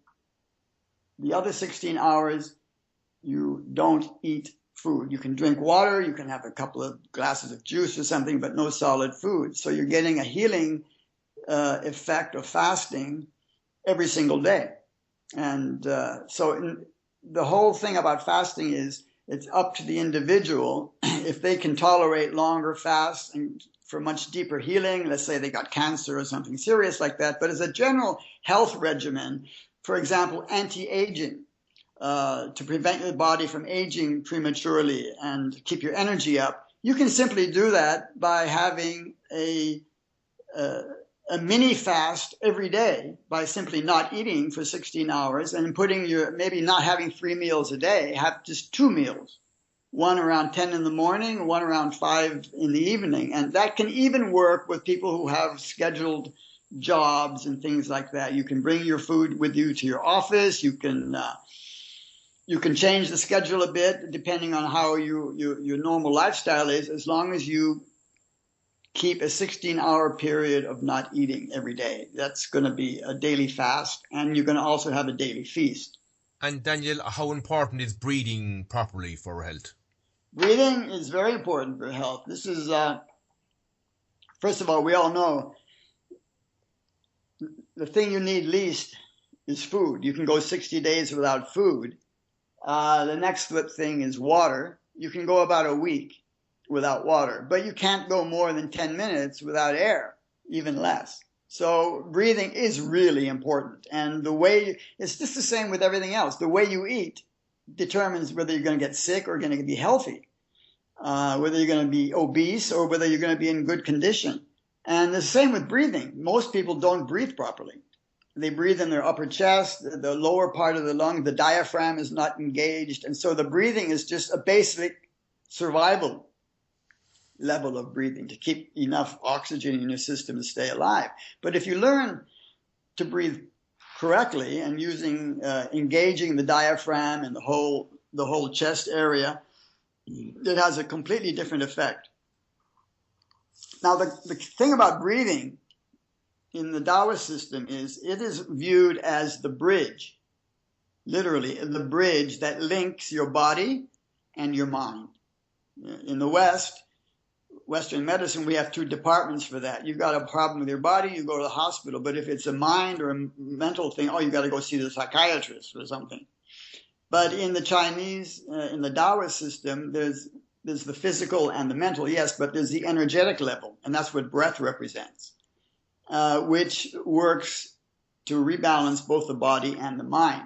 the other 16 hours, you don't eat food. You can drink water, you can have a couple of glasses of juice or something, but no solid food. So you're getting a healing effect of fasting every single day. And the whole thing about fasting is it's up to the individual if they can tolerate longer fasts and for much deeper healing. Let's say they got cancer or something serious like that. But as a general health regimen, for example, anti-aging, to prevent your body from aging prematurely and keep your energy up, you can simply do that by having a mini fast every day, by simply not eating for 16 hours and maybe not having 3 meals a day, have just 2 meals, one around 10 in the morning, one around 5 in the evening. And that can even work with people who have scheduled jobs and things like that. You can bring your food with you to your office. You can change the schedule a bit depending on how your normal lifestyle is, as long as you keep a 16-hour period of not eating every day. That's going to be a daily fast, and you're going to also have a daily feast.
And Daniel, how important is breathing properly for health?
Breathing is very important for health. This is, first of all, we all know the thing you need least is food. You can go 60 days without food. The next thing is water. You can go about a week without water, but you can't go more than 10 minutes without air, even less. So breathing is really important. And it's just the same with everything else. The way you eat determines whether you're going to get sick or going to be healthy, whether you're going to be obese or whether you're going to be in good condition. And the same with breathing. Most people don't breathe properly. They breathe in their upper chest, the lower part of the lung, the diaphragm is not engaged. And so the breathing is just a basic survival level of breathing to keep enough oxygen in your system to stay alive. But if you learn to breathe correctly and engaging the diaphragm and the whole chest area, it has a completely different effect. Now, the thing about breathing in the Taoist system is it is viewed as the bridge, literally the bridge that links your body and your mind. In the Western medicine, we have two departments for that. You've got a problem with your body, you go to the hospital. But if it's a mind or a mental thing, you got to go see the psychiatrist or something. But in the Chinese, in the Taoist system, there's the physical and the mental, yes, but there's the energetic level, and that's what breath represents, which works to rebalance both the body and the mind.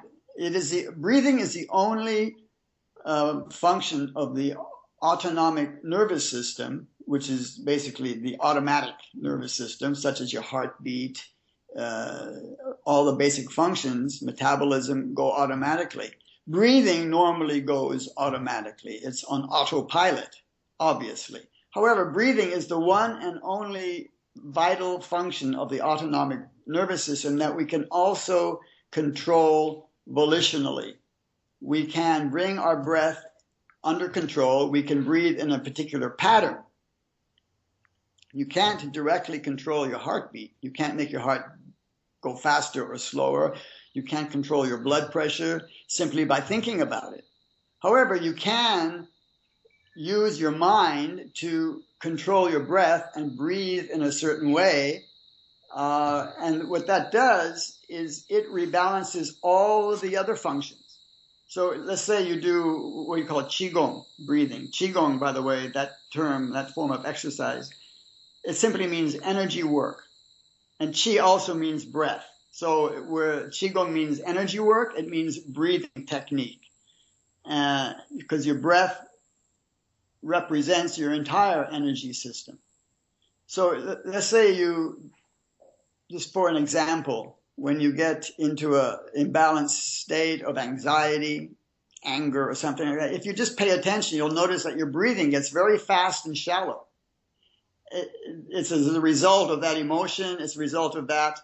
Breathing is the only function of the autonomic nervous system, which is basically the automatic nervous system, such as your heartbeat, all the basic functions, metabolism go automatically. Breathing normally goes automatically. It's on autopilot, obviously. However, breathing is the one and only vital function of the autonomic nervous system that we can also control volitionally. We can bring our breath under control. We can breathe in a particular pattern. You can't directly control your heartbeat. You can't make your heart go faster or slower. You can't control your blood pressure simply by thinking about it. However, you can use your mind to control your breath and breathe in a certain way. And what that does is it rebalances all of the other functions. So let's say you do what you call Qigong breathing. Qigong, by the way, that form of exercise, it simply means energy work. And Qi also means breath. So where Qigong means energy work, it means breathing technique. Because your breath represents your entire energy system. So let's say just for an example, when you get into an imbalanced state of anxiety, anger, or something like that, if you just pay attention, you'll notice that your breathing gets very fast and shallow. It's as a result of that emotion. It's a result of that,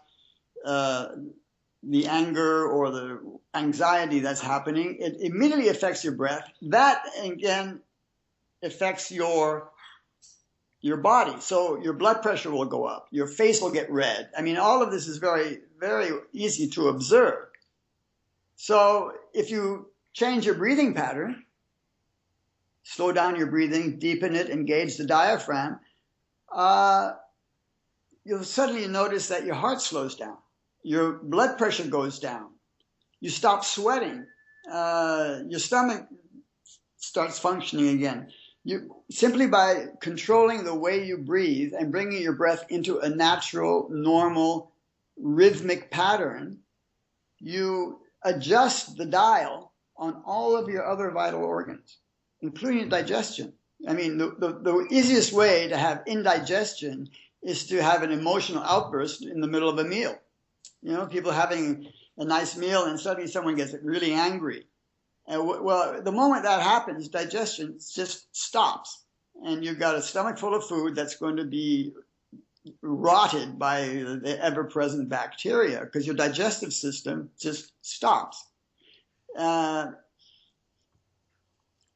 the anger or the anxiety that's happening. It immediately affects your breath. That, again, affects your body. So your blood pressure will go up. Your face will get red. I mean, all of this is very, very easy to observe. So if you change your breathing pattern, slow down your breathing, deepen it, engage the diaphragm, you'll suddenly notice that your heart slows down. Your blood pressure goes down. You stop sweating. Your stomach starts functioning again. Simply by controlling the way you breathe and bringing your breath into a natural, normal, rhythmic pattern, you adjust the dial on all of your other vital organs, including digestion. I mean, the easiest way to have indigestion is to have an emotional outburst in the middle of a meal. You know, people having a nice meal and suddenly someone gets really angry. Well, the moment that happens, digestion just stops. And you've got a stomach full of food that's going to be rotted by the ever-present bacteria because your digestive system just stops.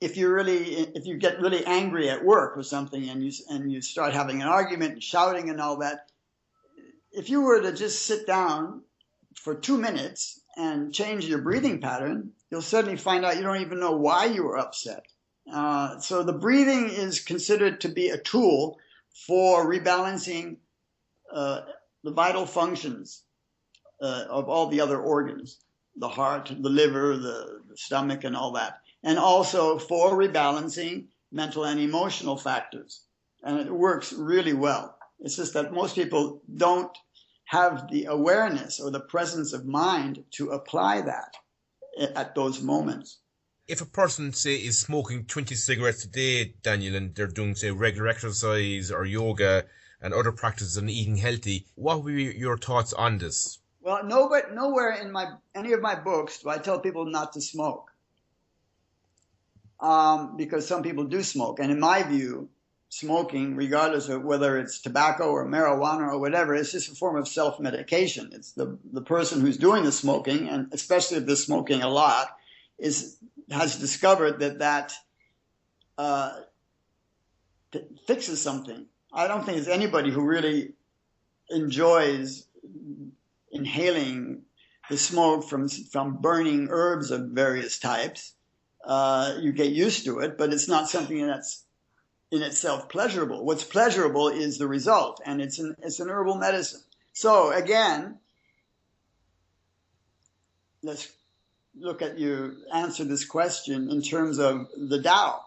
If you get really angry at work or something and you start having an argument and shouting and all that, if you were to just sit down for 2 minutes and change your breathing pattern, you'll suddenly find out you don't even know why you were upset. So the breathing is considered to be a tool for rebalancing the vital functions of all the other organs, the heart, the liver, the stomach, and all that. And also for rebalancing mental and emotional factors. And it works really well. It's just that most people don't have the awareness or the presence of mind to apply that at those moments.
If a person, say, is smoking 20 cigarettes a day, Daniel, and they're doing, say, regular exercise or yoga and other practices and eating healthy, what would be your thoughts on this?
Well, nowhere in any of my books do I tell people not to smoke, because some people do smoke. And in my view, smoking, regardless of whether it's tobacco or marijuana or whatever, it's just a form of self-medication. It's the person who's doing the smoking, and especially if they're smoking a lot, has discovered that fixes something. I don't think there's anybody who really enjoys inhaling the smoke from burning herbs of various types. You get used to it, but it's not something that's in itself pleasurable. What's pleasurable is the result, and it's an herbal medicine. So again, let's look at you answer this question in terms of the Tao,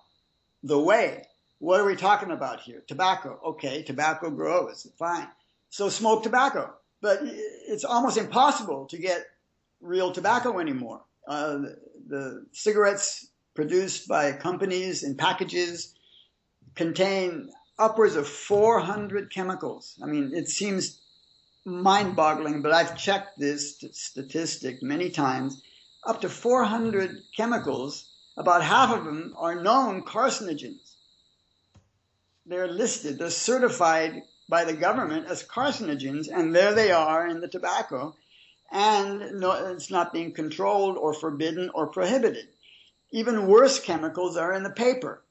the way. What are we talking about here? Tobacco. Okay, tobacco grows. Fine. So smoke tobacco. But it's almost impossible to get real tobacco anymore. The cigarettes produced by companies in packages contain upwards of 400 chemicals. I mean, it seems mind-boggling, but I've checked this statistic many times. Up to 400 chemicals, about half of them are known carcinogens. They're listed, they're certified by the government as carcinogens, and there they are in the tobacco, and no, it's not being controlled or forbidden or prohibited. Even worse chemicals are in the paper.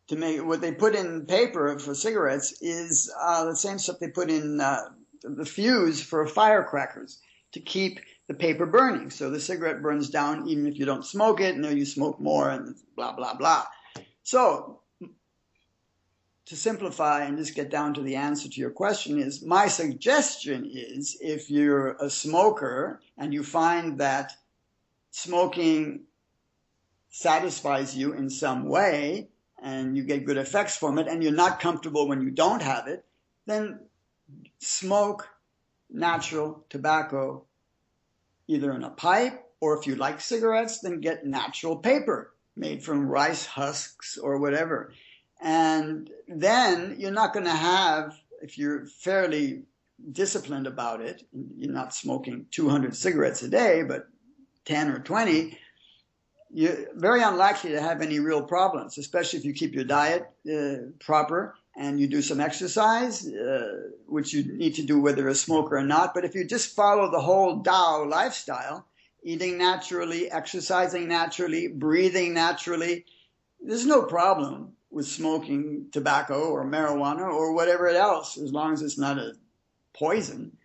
To make what they put in paper for cigarettes is the same stuff they put in the fuse for firecrackers to keep the paper burning. So the cigarette burns down even if you don't smoke it, and then you smoke more, and blah, blah, blah. So to simplify and just get down to the answer to your question is, my suggestion is, if you're a smoker and you find that smoking satisfies you in some way and you get good effects from it, and you're not comfortable when you don't have it, then smoke natural tobacco, either in a pipe, or if you like cigarettes, then get natural paper made from rice husks or whatever. And then you're not going to have, if you're fairly disciplined about it, you're not smoking 200 cigarettes a day, but 10 or 20, you're very unlikely to have any real problems, especially if you keep your diet proper and you do some exercise, which you need to do whether you're a smoker or not. But if you just follow the whole Tao lifestyle, eating naturally, exercising naturally, breathing naturally, there's no problem with smoking tobacco or marijuana or whatever else, as long as it's not a poison.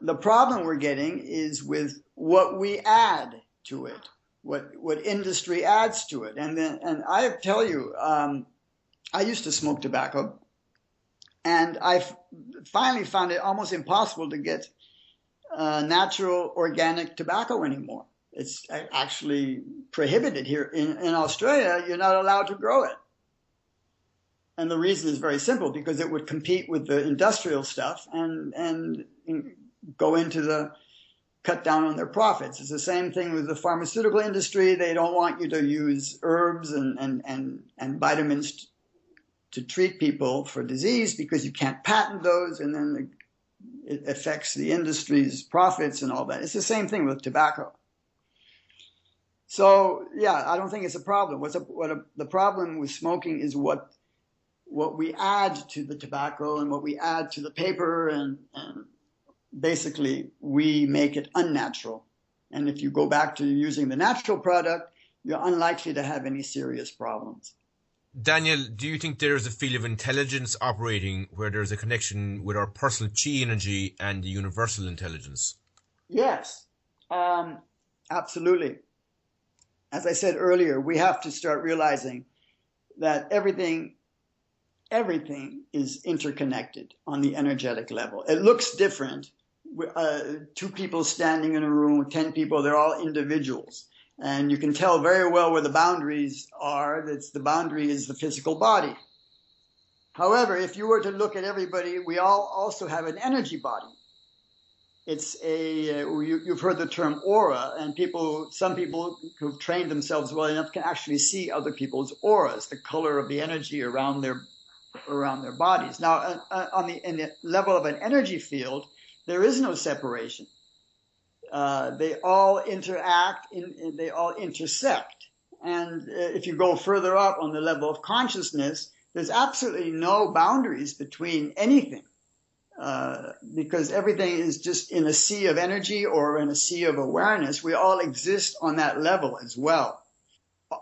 The problem we're getting is with what we add to it, what industry adds to it. And I tell you, I used to smoke tobacco, and I finally found it almost impossible to get natural organic tobacco anymore. It's actually prohibited here. In Australia, you're not allowed to grow it. And the reason is very simple, because it would compete with the industrial stuff and go into the cut down on their profits. It's the same thing with the pharmaceutical industry. They don't want you to use herbs and vitamins to treat people for disease, because you can't patent those, and then it affects the industry's profits and all that. It's the same thing with tobacco. So, yeah, I don't think it's a problem. The problem with smoking is what we add to the tobacco and what we add to the paper, and basically we make it unnatural. And if you go back to using the natural product, you're unlikely to have any serious problems.
Daniel, do you think there is a field of intelligence operating where there's a connection with our personal chi energy and the universal intelligence?
Yes, absolutely. As I said earlier, we have to start realizing that everything is interconnected on the energetic level. It looks different. 2 people standing in a room with 10 people, they're all individuals. And you can tell very well where the boundaries are. The boundary is the physical body. However, if you were to look at everybody, we all also have an energy body. It's you've heard the term aura, and some people who've trained themselves well enough can actually see other people's auras, the color of the energy around their bodies. Now, in the level of an energy field, there is no separation. They all interact, they all intersect. And if you go further up on the level of consciousness, there's absolutely no boundaries between anything, because everything is just in a sea of energy or in a sea of awareness. We all exist on that level as well.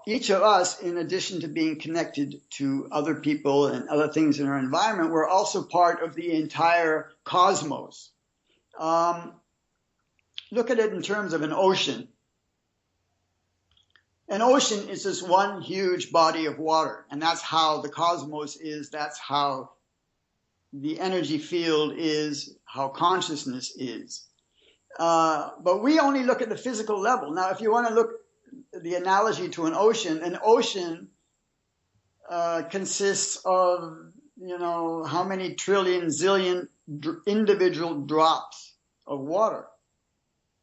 Each of us, in addition to being connected to other people and other things in our environment, we're also part of the entire cosmos. Look at it in terms of an ocean. An ocean is just one huge body of water, and that's how the cosmos is, that's how the energy field is, how consciousness is. But we only look at the physical level. Now, if you want to look at the analogy to an ocean consists of, how many trillion, zillion individual drops of water.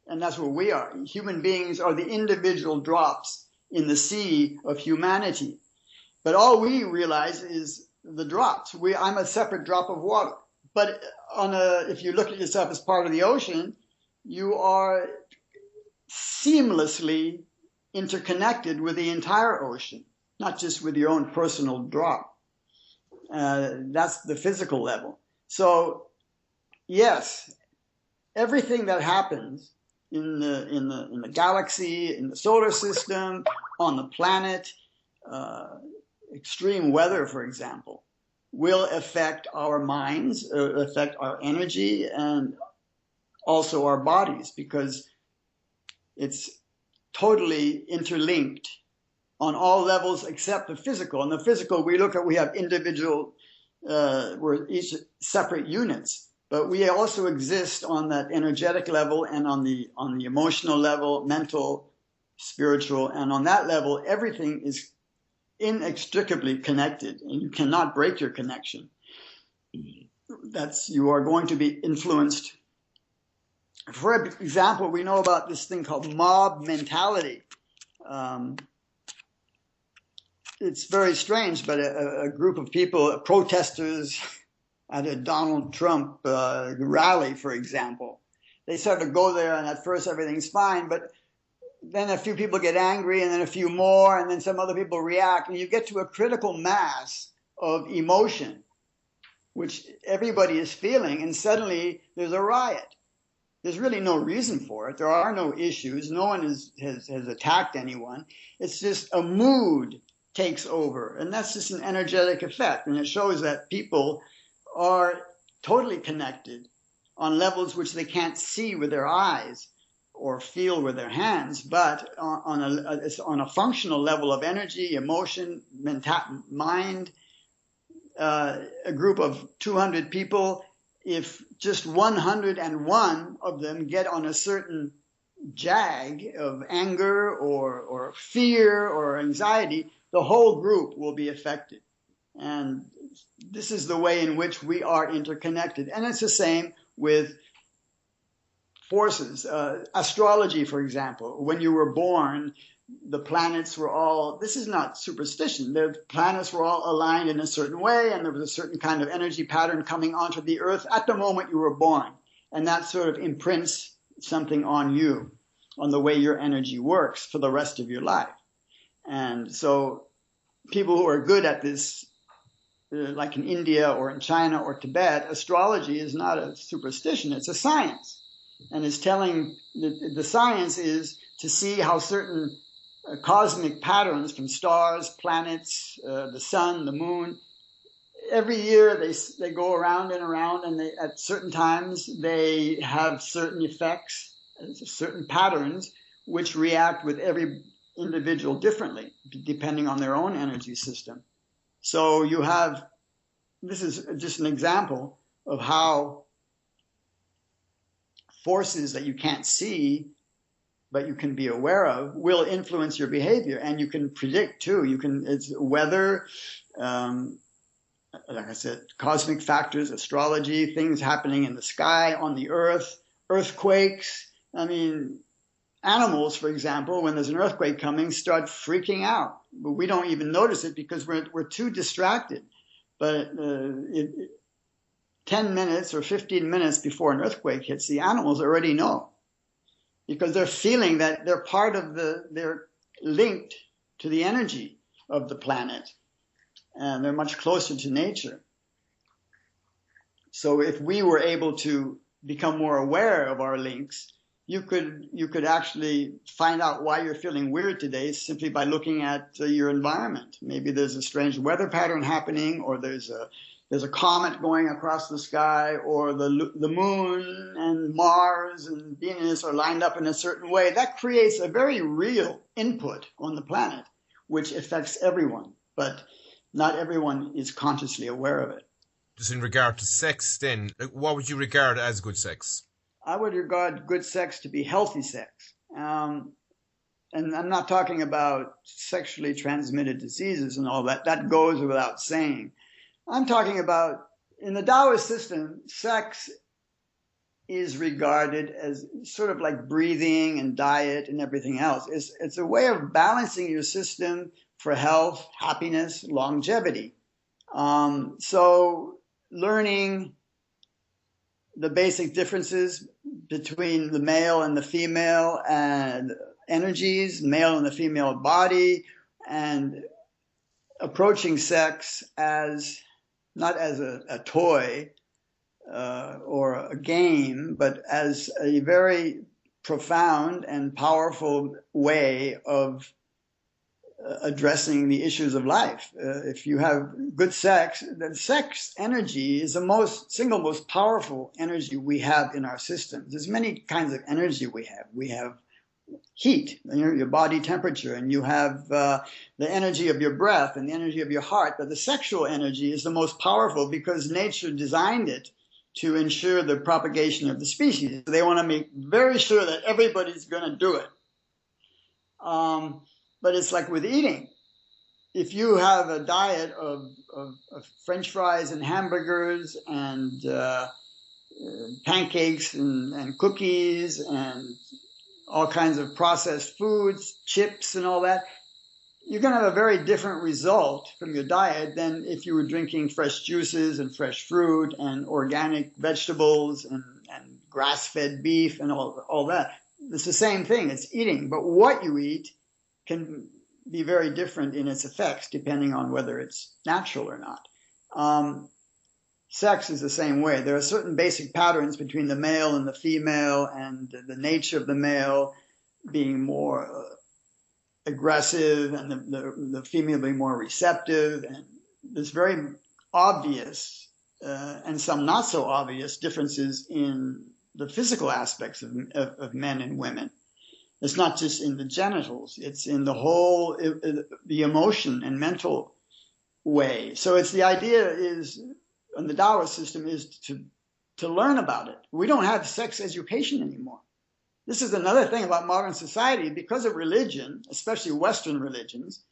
And that's what we are. Human beings are the individual drops in the sea of humanity. But all we realize is the drops. I'm a separate drop of water. But if you look at yourself as part of the ocean, you are seamlessly interconnected with the entire ocean, not just with your own personal drop. That's the physical level. So, yes, everything that happens in the galaxy, in the solar system, on the planet, extreme weather, for example, will affect our minds, affect our energy, and also our bodies, because it's totally interlinked on all levels except the physical. And the physical, we have individual, we're each separate units. But we also exist on that energetic level and on the emotional level, mental, spiritual, and on that level, everything is inextricably connected, and you cannot break your connection. You are going to be influenced. For example, we know about this thing called mob mentality. It's very strange, but a group of people, protesters, at a Donald Trump rally, for example. They sort of go there, and at first everything's fine, but then a few people get angry, and then a few more, and then some other people react, and you get to a critical mass of emotion, which everybody is feeling, and suddenly there's a riot. There's really no reason for it. There are no issues. No one has attacked anyone. It's just a mood takes over, and that's just an energetic effect, and it shows that people are totally connected on levels which they can't see with their eyes or feel with their hands, but it's on a functional level of energy, emotion, mind. A group of 200 people, if just 101 of them get on a certain jag of anger or fear or anxiety, the whole group will be affected. And this is the way in which we are interconnected. And it's the same with forces. Astrology, for example. When you were born, the planets were all, this is not superstition, the planets were all aligned in a certain way, and there was a certain kind of energy pattern coming onto the earth at the moment you were born. And that sort of imprints something on you, on the way your energy works for the rest of your life. And so people who are good at this, like in India or in China or Tibet, astrology is not a superstition, it's a science. And it's telling, the science is to see how certain cosmic patterns from stars, planets, the sun, the moon, every year they go around and around, and at certain times they have certain effects, certain patterns, which react with every individual differently, depending on their own energy system. So this is just an example of how forces that you can't see, but you can be aware of, will influence your behavior. And you can predict too. It's weather, like I said, cosmic factors, astrology, things happening in the sky, on the earth, earthquakes. I mean, animals, for example, when there's an earthquake coming, start freaking out. But we don't even notice it because we're too distracted. But 10 minutes or 15 minutes before an earthquake hits, the animals already know because they're feeling that they're they're linked to the energy of the planet and they're much closer to nature. So if we were able to become more aware of our links, you could actually find out why you're feeling weird today simply by looking at your environment. Maybe there's a strange weather pattern happening, or there's a comet going across the sky, or the moon and Mars and Venus are lined up in a certain way. That creates a very real input on the planet, which affects everyone, but not everyone is consciously aware of it.
Just in regard to sex, then, what would you regard as good sex?
I would regard good sex to be healthy sex. And I'm not talking about sexually transmitted diseases and all that. That goes without saying. I'm talking about, in the Taoist system, sex is regarded as sort of like breathing and diet and everything else. It's a way of balancing your system for health, happiness, longevity. So learning the basic differences between the male and the female and energies, male and the female body, and approaching sex as not as a toy or a game, but as a very profound and powerful way of addressing the issues of life. If you have good sex, then sex energy is the single most powerful energy we have in our systems. There's many kinds of energy we have. We have heat, your body temperature, and you have the energy of your breath and the energy of your heart. But the sexual energy is the most powerful because nature designed it to ensure the propagation of the species. They want to make very sure that everybody's going to do it. But it's like with eating. If you have a diet of French fries and hamburgers and pancakes and cookies and all kinds of processed foods, chips and all that, you're going to have a very different result from your diet than if you were drinking fresh juices and fresh fruit and organic vegetables and grass-fed beef and all that. It's the same thing. It's eating. But what you eat can be very different in its effects depending on whether it's natural or not. Sex is the same way. There are certain basic patterns between the male and the female, and the nature of the male being more aggressive and the female being more receptive. And there's very obvious and some not so obvious differences in the physical aspects of men and women. It's not just in the genitals. It's in the whole, the emotion and mental way. So it's the idea is, in the Taoist system, is to learn about it. We don't have sex education anymore. This is another thing about modern society. Because of religion, especially Western religions,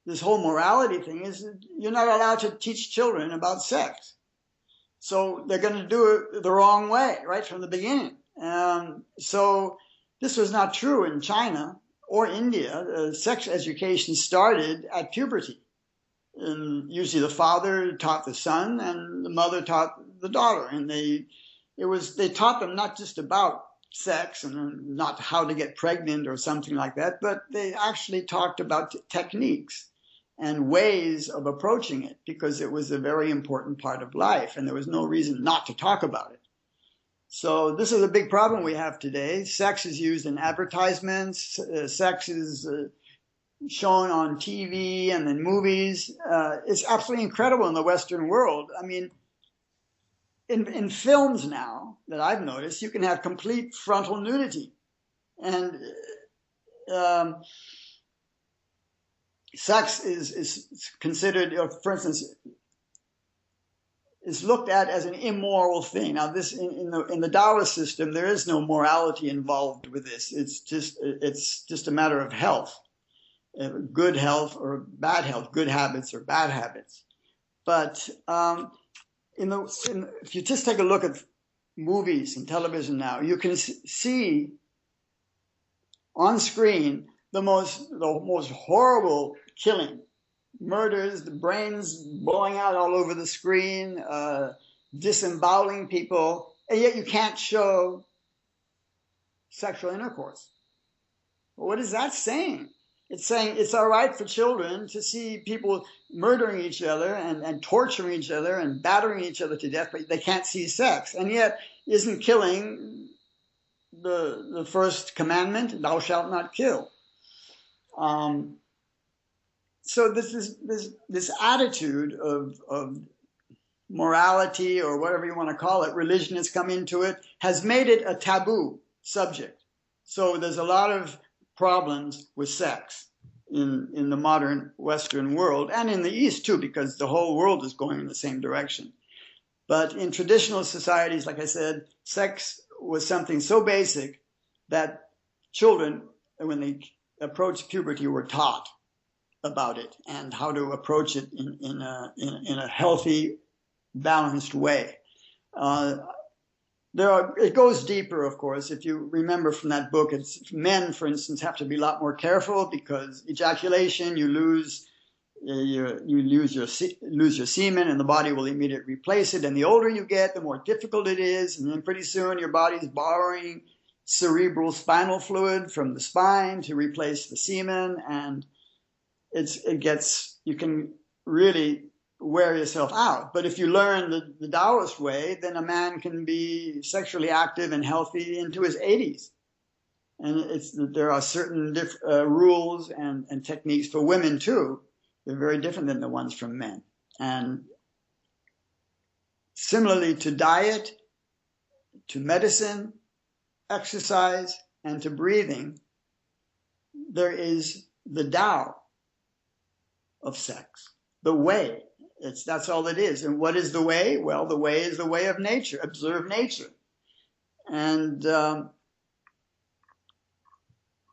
this whole morality thing is you're not allowed to teach children about sex. So they're going to do it the wrong way right from the beginning. So this was not true in China or India. Sex education started at puberty. And usually the father taught the son and the mother taught the daughter. And they taught them not just about sex and not how to get pregnant or something like that, but they actually talked about techniques and ways of approaching it because it was a very important part of life and there was no reason not to talk about it. So this is a big problem we have today. Sex is used in advertisements. Sex is shown on TV and in movies. It's absolutely incredible in the Western world. I mean, in films now that I've noticed, you can have complete frontal nudity. And sex is considered, for instance, is looked at as an immoral thing. Now, this in the Taoist system, there is no morality involved with this. It's just a matter of health, good health or bad health, good habits or bad habits. But if you just take a look at movies and television now, you can see on screen the most horrible killing, murders, the brains blowing out all over the screen, disemboweling people, and yet you can't show sexual intercourse. Well, what is that saying? It's saying it's all right for children to see people murdering each other and torturing each other and battering each other to death, but they can't see sex. And yet, isn't killing the first commandment? Thou shalt not kill. So this attitude of morality, or whatever you want to call it, religion has come into it, has made it a taboo subject. So there's a lot of problems with sex in the modern Western world, and in the East too, because the whole world is going in the same direction. But in traditional societies, like I said, sex was something so basic that children, when they approached puberty, were taught about it and how to approach it in a healthy, balanced way. It goes deeper, of course. If you remember from that book, men, for instance, have to be a lot more careful because ejaculation, you lose your semen, and the body will immediately replace it. And the older you get, the more difficult it is, and then pretty soon your body's borrowing cerebral spinal fluid from the spine to replace the semen, and you can really wear yourself out. But if you learn the Taoist way, then a man can be sexually active and healthy into his 80s. And there are certain rules and techniques for women too. They're very different than the ones from men. And similarly to diet, to medicine, exercise, and to breathing, there is the Tao of sex, the way. That's all it is. And what is the way? Well, the way is the way of nature. Observe nature. And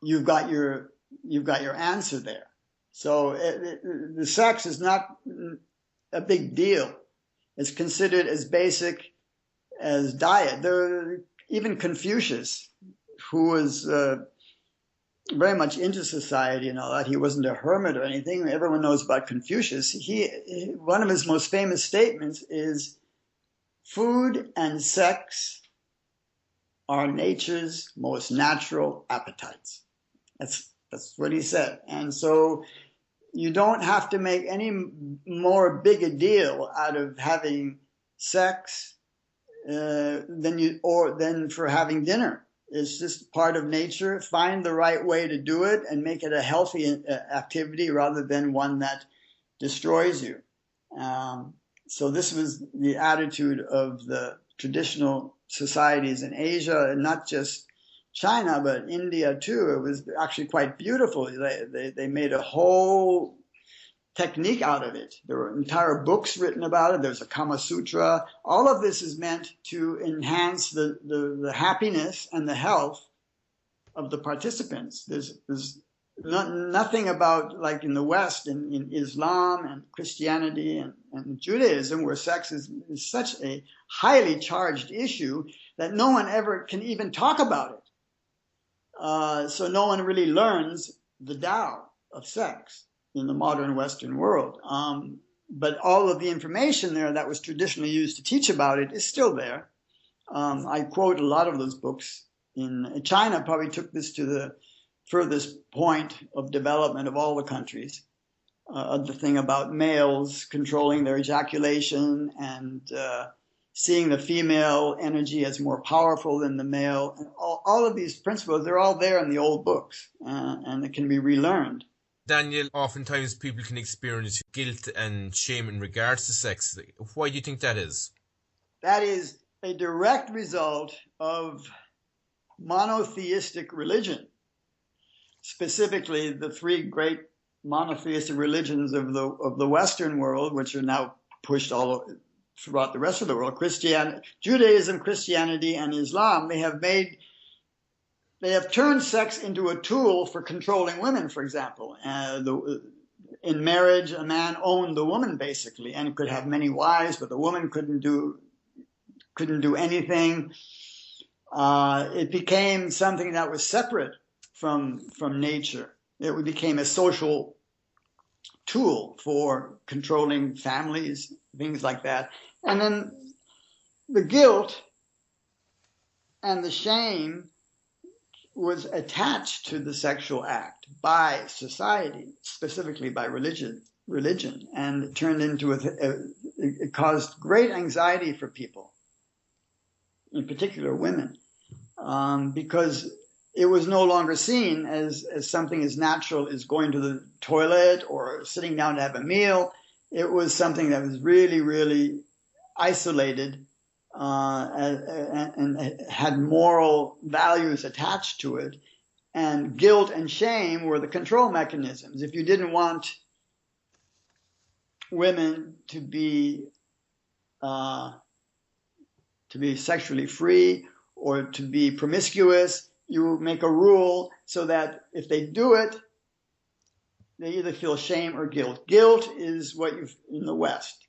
you've got your answer there. So the sex is not a big deal. It's considered as basic as diet. Even Confucius, who was very much into society and all that, he wasn't a hermit or anything. Everyone knows about Confucius. One of his most famous statements is, "Food and sex are nature's most natural appetites." That's what he said. And so you don't have to make any more big a deal out of having sex than for having dinner. It's just part of nature. Find the right way to do it and make it a healthy activity rather than one that destroys you. So this was the attitude of the traditional societies in Asia, and not just China, but India too. It was actually quite beautiful. They made a whole technique out of it. There were entire books written about it. There's a Kama Sutra. All of this is meant to enhance the happiness and the health of the participants. There's nothing about, like in the West, in Islam and Christianity and Judaism, where sex is such a highly charged issue that no one ever can even talk about it. So no one really learns the Tao of sex in the modern Western world. But all of the information there that was traditionally used to teach about it is still there. I quote a lot of those books. In China probably took this to the furthest point of development of all the countries. The thing about males controlling their ejaculation and seeing the female energy as more powerful than the male. And all of these principles, they're all there in the old books, and it can be relearned.
Daniel, oftentimes people can experience guilt and shame in regards to sex. Why do you think that is?
That is a direct result of monotheistic religion, specifically the three great monotheistic religions of the Western world, which are now pushed all throughout the rest of the world. Judaism, Christianity, and Islam, they have turned sex into a tool for controlling women, for example. in marriage, a man owned the woman basically, and could have many wives, but the woman couldn't do anything. It became something that was separate from nature. It became a social tool for controlling families, things like that. And then the guilt and the shame was attached to the sexual act by society, specifically by religion, and it turned into it caused great anxiety for people, in particular women, because it was no longer seen as something as natural as going to the toilet or sitting down to have a meal. It was something that was really, really isolated and had moral values attached to it. And guilt and shame were the control mechanisms. If you didn't want women to be sexually free or to be promiscuous, you make a rule so that if they do it, they either feel shame or guilt. Guilt is what you in the West.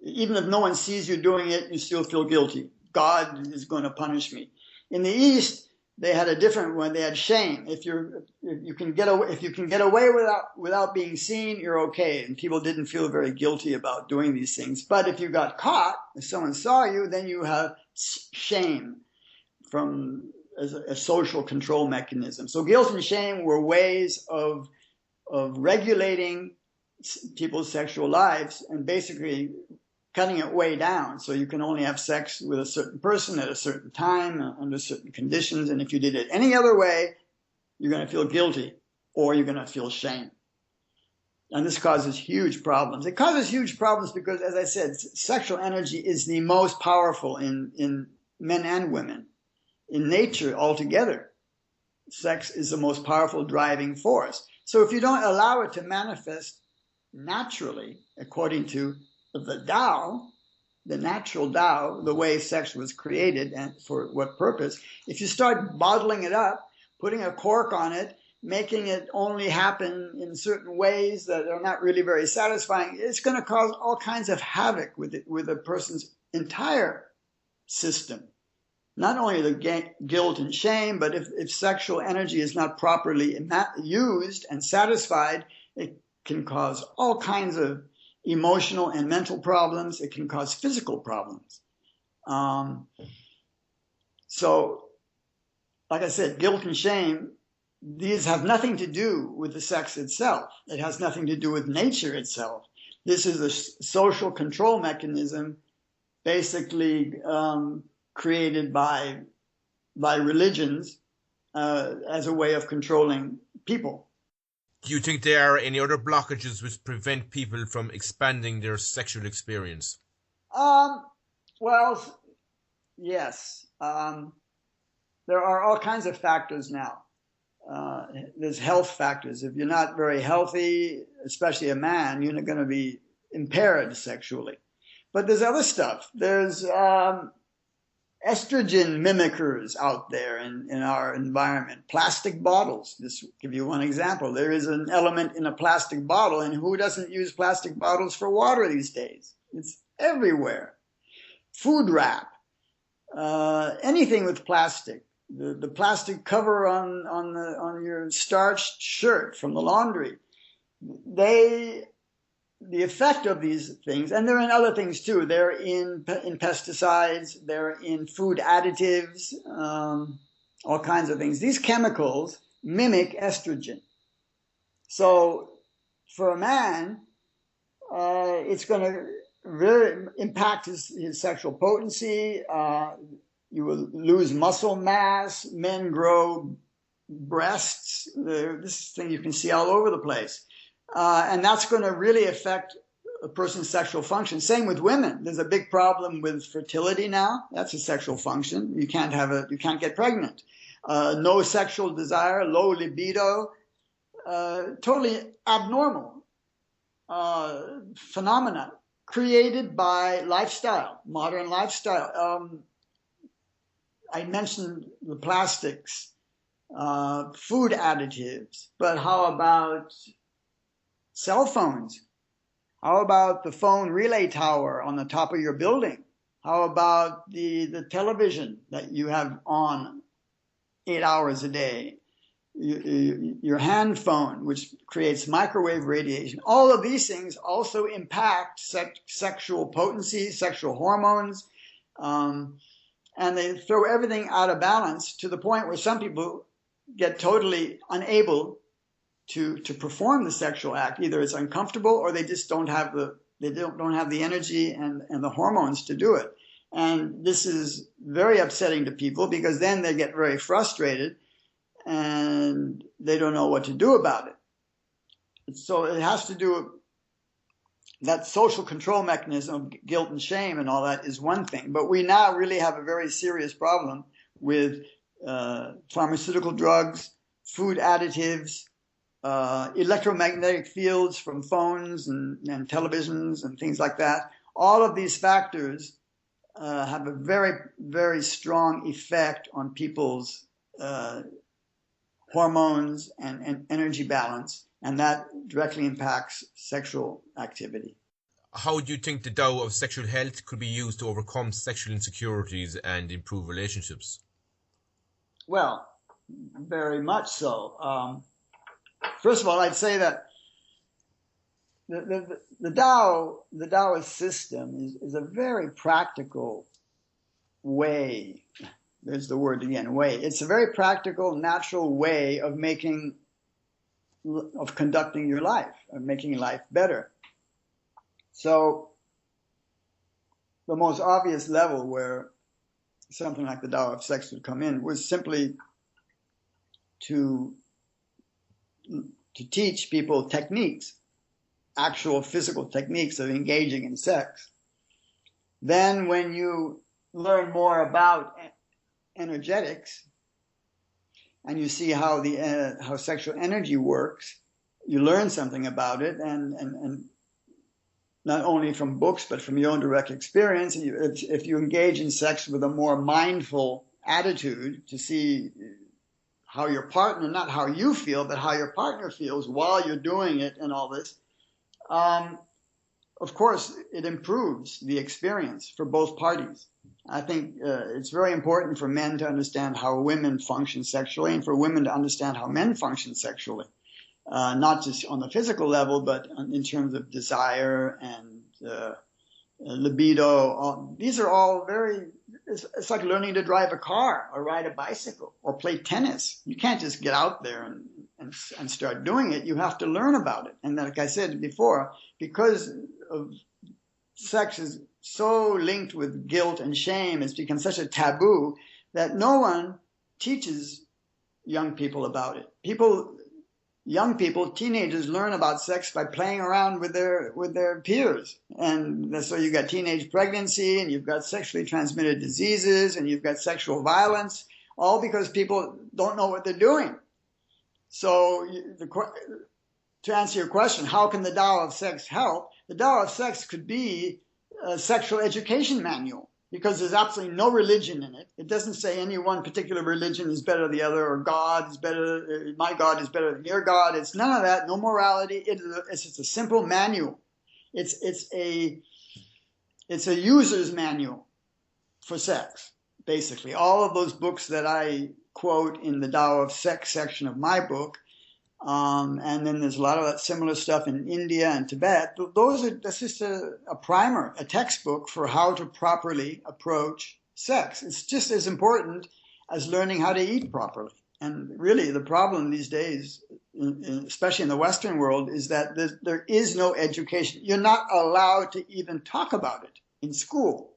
Even if no one sees you doing it, you still feel guilty. God is going to punish me. In the East, they had a different one. They had shame. If you can get away without being seen, you're okay. And people didn't feel very guilty about doing these things. But if you got caught, if someone saw you, then you have shame as a social control mechanism. So guilt and shame were ways of regulating people's sexual lives and basically cutting it way down. So you can only have sex with a certain person at a certain time under certain conditions. And if you did it any other way, you're going to feel guilty or you're going to feel shame. And this causes huge problems. It causes huge problems because, as I said, sexual energy is the most powerful in men and women. In nature altogether, sex is the most powerful driving force. So if you don't allow it to manifest naturally, according to the Tao, the natural Tao, the way sex was created and for what purpose, if you start bottling it up, putting a cork on it, making it only happen in certain ways that are not really very satisfying, it's going to cause all kinds of havoc with a person's entire system. Not only the guilt and shame, but if sexual energy is not properly used and satisfied, it can cause all kinds of emotional and mental problems. It can cause physical problems. So, like I said, guilt and shame, these have nothing to do with the sex itself. It has nothing to do with nature itself. This is a social control mechanism, basically created by religions as a way of controlling people.
Do you think there are any other blockages which prevent people from expanding their sexual experience?
Well, yes. There are all kinds of factors now. There's health factors. If you're not very healthy, especially a man, you're not going to be impaired sexually. But there's other stuff. There's estrogen mimickers out there in our environment. Plastic bottles. Just give you one example. There is an element in a plastic bottle, and who doesn't use plastic bottles for water these days? It's everywhere. Food wrap. Anything with plastic. The plastic cover on your starched shirt from the laundry. The effect of these things, and they're in other things too. They're in pesticides, they're in food additives, all kinds of things. These chemicals mimic estrogen. So for a man, it's going to really impact his sexual potency. You will lose muscle mass. Men grow breasts. This thing you can see all over the place. And that's going to really affect a person's sexual function. Same with women. There's a big problem with fertility now. That's a sexual function. You can't get pregnant. No sexual desire, low libido, totally abnormal phenomena created by lifestyle, modern lifestyle. I mentioned the plastics, food additives, but how about cell phones? How about the phone relay tower on the top of your building? How about the television that you have on 8 hours a day? Your hand phone, which creates microwave radiation. All of these things also impact sexual potency, sexual hormones, and they throw everything out of balance to the point where some people get totally unable to perform the sexual act. Either it's uncomfortable or they just don't have the energy and the hormones to do it. And this is very upsetting to people because then they get very frustrated and they don't know what to do about it. So it has to do, that social control mechanism of guilt and shame and all that is one thing. But we now really have a very serious problem with pharmaceutical drugs, food additives, electromagnetic fields from phones and televisions and things like that. All of these factors have a very, very strong effect on people's hormones and energy balance, and that directly impacts sexual activity.
How do you think the Tao of sexual health could be used to overcome sexual insecurities and improve relationships?
Well, very much so. First of all, I'd say that the Taoist system is a very practical way. There's the word again, way. It's a very practical, natural way of conducting your life, of making life better. So the most obvious level where something like the Tao of sex would come in was simply to teach people techniques, actual physical techniques of engaging in sex. Then when you learn more about energetics and you see how sexual energy works, you learn something about it, and not only from books but from your own direct experience. And if you engage in sex with a more mindful attitude to see how your partner, not how you feel, but how your partner feels while you're doing it and all this, of course, it improves the experience for both parties. I think it's very important for men to understand how women function sexually and for women to understand how men function sexually, not just on the physical level, but in terms of desire and libido. These are all it's like learning to drive a car or ride a bicycle or play tennis. You can't just get out there and start doing it. You have to learn about it. And like I said before, because of sex is so linked with guilt and shame, it's become such a taboo that no one teaches young people about it. Young people, teenagers, learn about sex by playing around with their peers. And so you've got teenage pregnancy, and you've got sexually transmitted diseases, and you've got sexual violence, all because people don't know what they're doing. So to answer your question, how can the Tao of sex help? The Tao of sex could be a sexual education manual, because there's absolutely no religion in it. It doesn't say any one particular religion is better than the other, or God is better, my God is better than your God. It's none of that, no morality. It's just a simple manual. It's a user's manual for sex, basically. All of those books that I quote in the Tao of Sex section of my book, and then there's a lot of that similar stuff in India and Tibet. That's just a primer, a textbook for how to properly approach sex. It's just as important as learning how to eat properly. And really, the problem these days, especially in the Western world, is that there is no education. You're not allowed to even talk about it in school.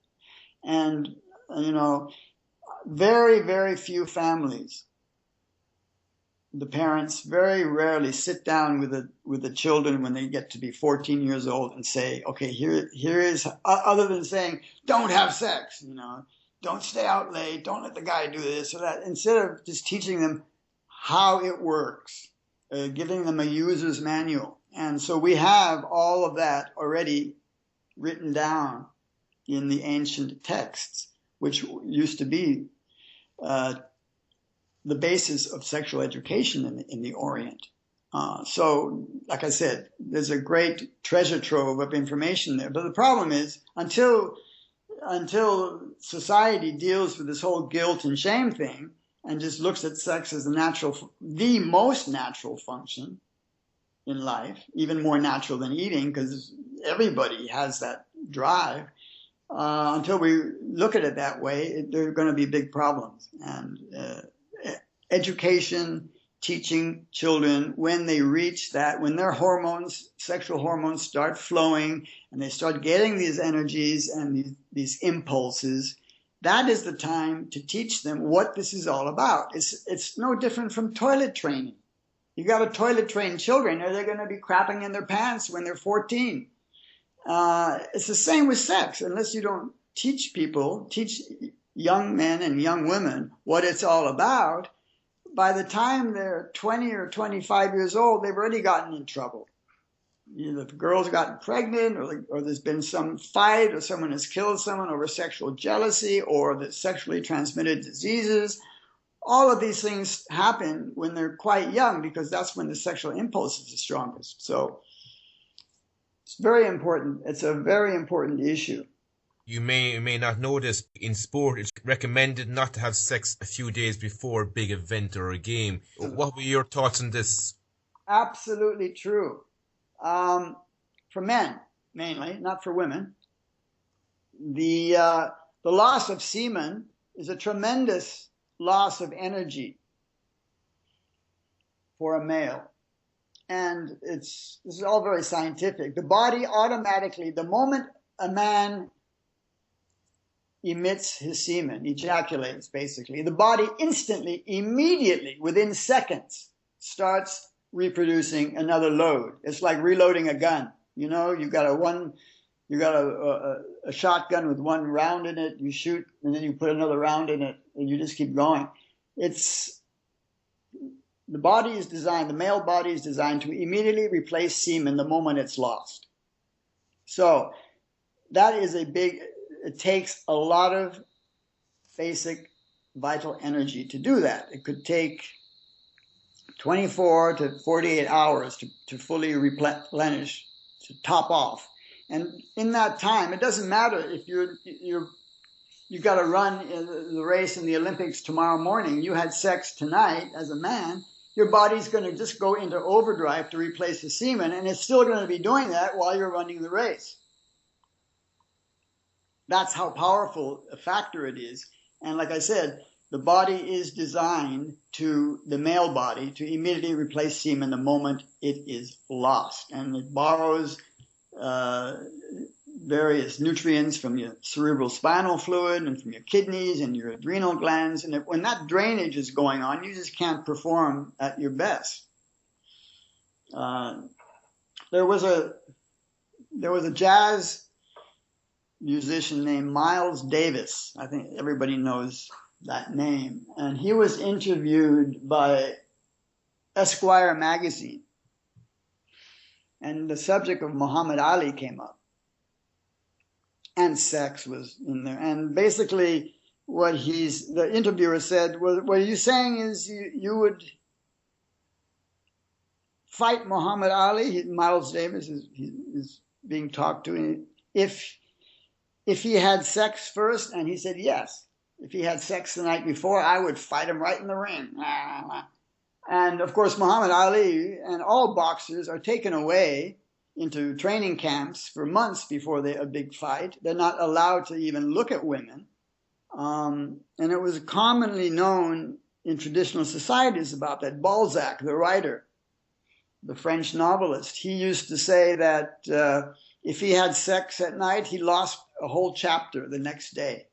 And, very, very few families, the parents very rarely sit down with the children when they get to be 14 years old and say, okay, here is, other than saying, don't have sex, don't stay out late, don't let the guy do this or that, instead of just teaching them how it works, giving them a user's manual. And so we have all of that already written down in the ancient texts, which used to be the basis of sexual education in the Orient. So, like I said, there's a great treasure trove of information there. But the problem is, until society deals with this whole guilt and shame thing and just looks at sex as the most natural function in life, even more natural than eating, because everybody has that drive. Until we look at it that way, there are going to be big problems. And education, teaching children when they reach that, when their sexual hormones start flowing and they start getting these energies and these impulses, that is the time to teach them what this is all about. It's no different from toilet training. You got to toilet train children or they're going to be crapping in their pants when they're 14. It's the same with sex. Unless you don't teach young men and young women what it's all about, by the time they're 20 or 25 years old, they've already gotten in trouble. Either the girl's gotten pregnant, or there's been some fight, or someone has killed someone over sexual jealousy, or the sexually transmitted diseases. All of these things happen when they're quite young because that's when the sexual impulse is the strongest. So it's very important. It's a very important issue.
You may or may not know this. In sport, it's recommended not to have sex a few days before a big event or a game. What were your thoughts on this?
Absolutely true. For men, mainly, not for women. The loss of semen is a tremendous loss of energy for a male. And this is all very scientific. The body automatically, the moment a man emits his semen, ejaculates basically, the body instantly, immediately, within seconds, starts reproducing another load. It's like reloading a gun. You know, you got a shotgun with one round in it, you shoot, and then you put another round in it, and you just keep going. The male body is designed to immediately replace semen the moment it's lost. So that is it takes a lot of basic vital energy to do that. It could take 24 to 48 hours to fully replenish, to top off. And in that time, it doesn't matter if you got to run the race in the Olympics tomorrow morning. You had sex tonight as a man. Your body's going to just go into overdrive to replace the semen, and it's still going to be doing that while you're running the race. That's how powerful a factor it is. And like I said, the body is designed the male body, to immediately replace semen the moment it is lost. And it borrows various nutrients from your cerebral spinal fluid and from your kidneys and your adrenal glands. And when that drainage is going on, you just can't perform at your best. There was a jazz musician named Miles Davis. I think everybody knows that name. And he was interviewed by Esquire magazine. And the subject of Muhammad Ali came up. And sex was in there. And basically the interviewer said, well, what you're saying is you would fight Muhammad Ali. Miles Davis is being talked to. If he had sex first, and he said yes. If he had sex the night before, I would fight him right in the ring. And of course, Muhammad Ali and all boxers are taken away into training camps for months before a big fight. They're not allowed to even look at women. And it was commonly known in traditional societies about that. Balzac, the writer, the French novelist, he used to say that if he had sex at night, he lost a whole chapter the next day.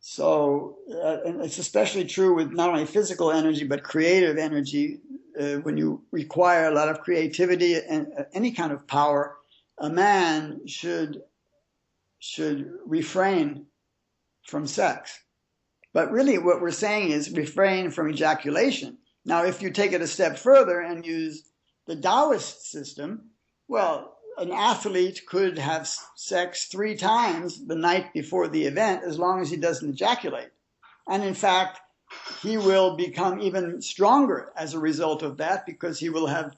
So and it's especially true with not only physical energy, but creative energy. When you require a lot of creativity and any kind of power, a man should refrain from sex. But really what we're saying is refrain from ejaculation. Now, if you take it a step further and use the Taoist system, well, an athlete could have sex 3 times the night before the event as long as he doesn't ejaculate. And in fact, he will become even stronger as a result of that, because he will have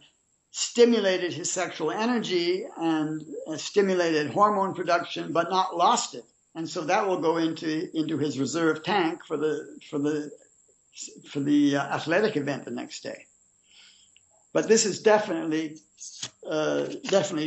stimulated his sexual energy and stimulated hormone production, but not lost it. And so that will go into his reserve tank for the athletic event the next day. But this is definitely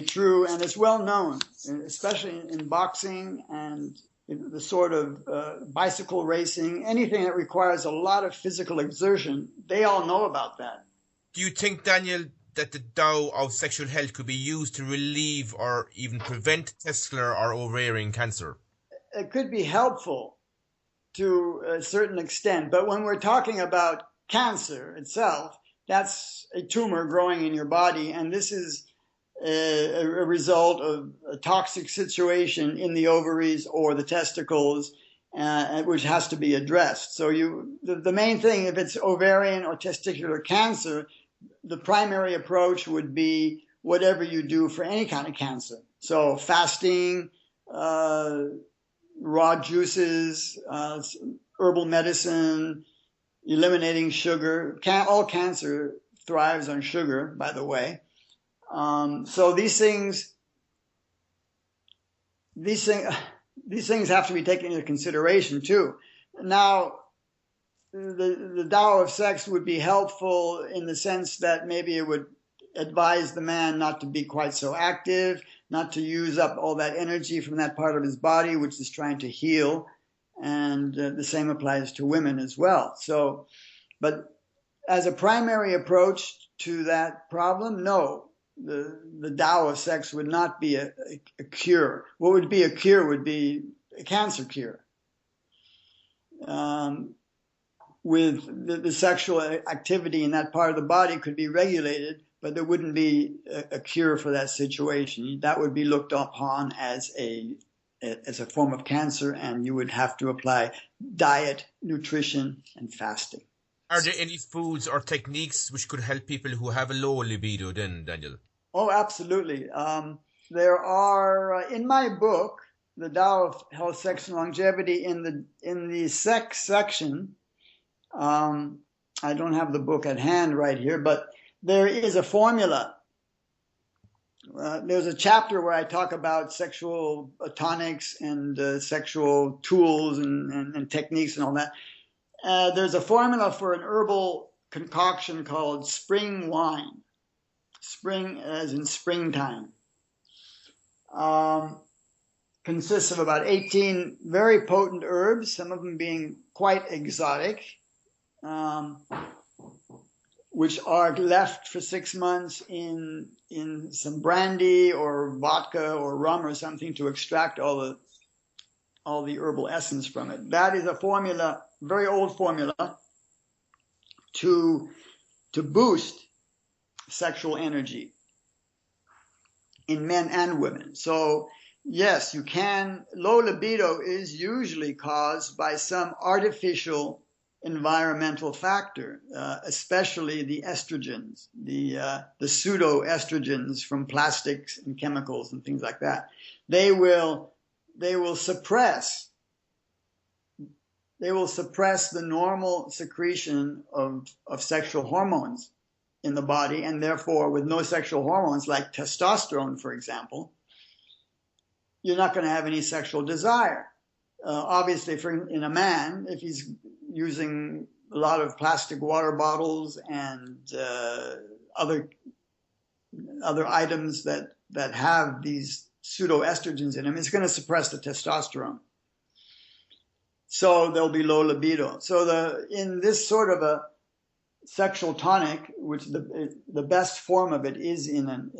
true, and it's well known, especially in boxing and the sort of bicycle racing, anything that requires a lot of physical exertion. They all know about that.
Do you think, Daniel, that the Tao of sexual health could be used to relieve or even prevent testicular or ovarian cancer?
It could be helpful to a certain extent, but when we're talking about cancer itself, that's a tumor growing in your body, and this is a result of a toxic situation in the ovaries or the testicles, which has to be addressed. So the main thing, if it's ovarian or testicular cancer, the primary approach would be whatever you do for any kind of cancer. So fasting, raw juices, herbal medicine, eliminating sugar. All cancer thrives on sugar, by the way. So these things have to be taken into consideration too. Now, the Tao of sex would be helpful in the sense that maybe it would advise the man not to be quite so active, not to use up all that energy from that part of his body which is trying to heal, and the same applies to women as well. So, but as a primary approach to that problem, no, the Tao of sex would not be a cure. What would be a cure would be a cancer cure. With the sexual activity in that part of the body could be regulated, but there wouldn't be a cure for that situation. That would be looked upon as a form of cancer, and you would have to apply diet, nutrition, and fasting.
Are there any foods or techniques which could help people who have a low libido then, Daniel?
Oh, absolutely. There are, in my book, The Tao of Health, Sex, and Longevity, in the sex section, I don't have the book at hand right here, but there is a formula. There's a chapter where I talk about sexual tonics and sexual tools and techniques and all that. There's a formula for an herbal concoction called spring wine. Spring as in springtime. Consists of about 18 very potent herbs, some of them being quite exotic, which are left for 6 months in some brandy or vodka or rum or something to extract all the herbal essence from it. That is a formula, very old formula, to boost sexual energy in men and women. So yes, you can. Low libido is usually caused by some artificial environmental factor, especially the estrogens, the pseudo estrogens from plastics and chemicals and things like that. They will suppress the normal secretion of sexual hormones in the body, and therefore with no sexual hormones like testosterone, for example, you're not going to have any sexual desire. Obviously, in a man, if he's using a lot of plastic water bottles and other items that have these pseudoestrogens in them, it's going to suppress the testosterone. So there'll be low libido. So in this sort of a sexual tonic, which the best form of it is in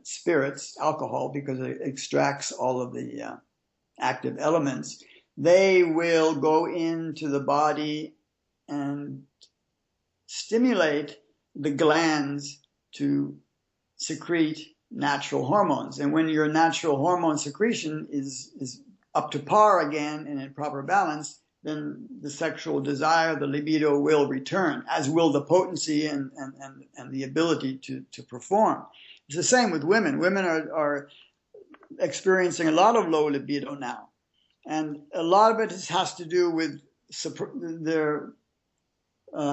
spirits, alcohol, because it extracts all of the active elements, they will go into the body and stimulate the glands to secrete natural hormones. And when your natural hormone secretion is up to par again and in proper balance, then the sexual desire, the libido will return, as will the potency and the ability to perform. It's the same with women. Women are experiencing a lot of low libido now. And a lot of it has to do with their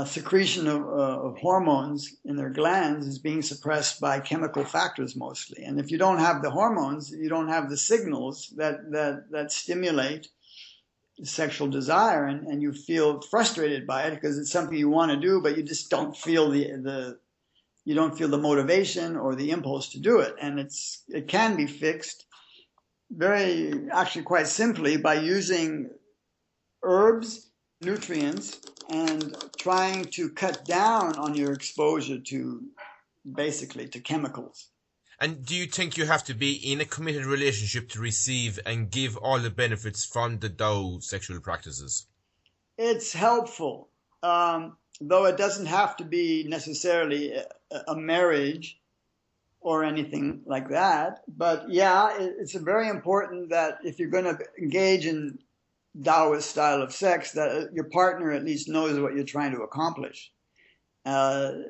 secretion of hormones in their glands is being suppressed by chemical factors mostly. And if you don't have the hormones, you don't have the signals that stimulate sexual desire, and you feel frustrated by it because it's something you want to do, but you just don't feel the motivation or the impulse to do it. And it can be fixed actually quite simply by using herbs, nutrients, and trying to cut down on your exposure to chemicals.
And do you think you have to be in a committed relationship to receive and give all the benefits from the Tao sexual practices?
It's helpful, though it doesn't have to be necessarily a marriage or anything like that. But yeah, it's very important that if you're going to engage in Taoist style of sex, that your partner at least knows what you're trying to accomplish. They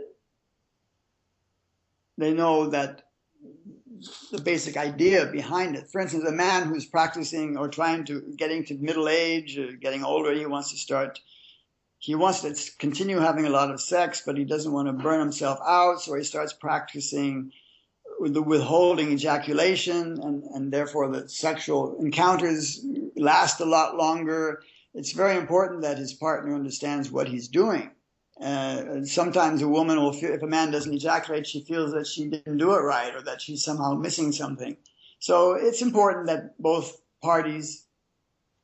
know that the basic idea behind it. For instance, a man who's practicing or getting to middle age, or getting older, he wants to continue having a lot of sex, but he doesn't want to burn himself out, so he starts practicing the withholding ejaculation, and therefore the sexual encounters last a lot longer. It's very important that his partner understands what he's doing. Sometimes a woman will feel, if a man doesn't ejaculate, she feels that she didn't do it right or that she's somehow missing something. So it's important that both parties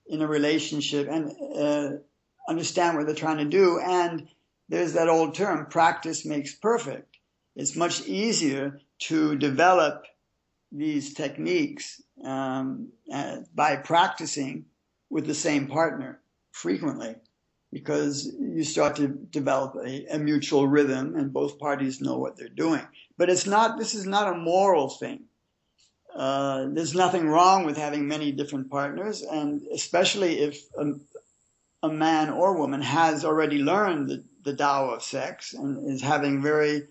in a relationship and understand what they're trying to do. And there's that old term, practice makes perfect. It's much easier to develop these techniques by practicing with the same partner frequently, because you start to develop a mutual rhythm and both parties know what they're doing. But this is not a moral thing. There's nothing wrong with having many different partners, and especially if a man or woman has already learned the Tao of sex and is having very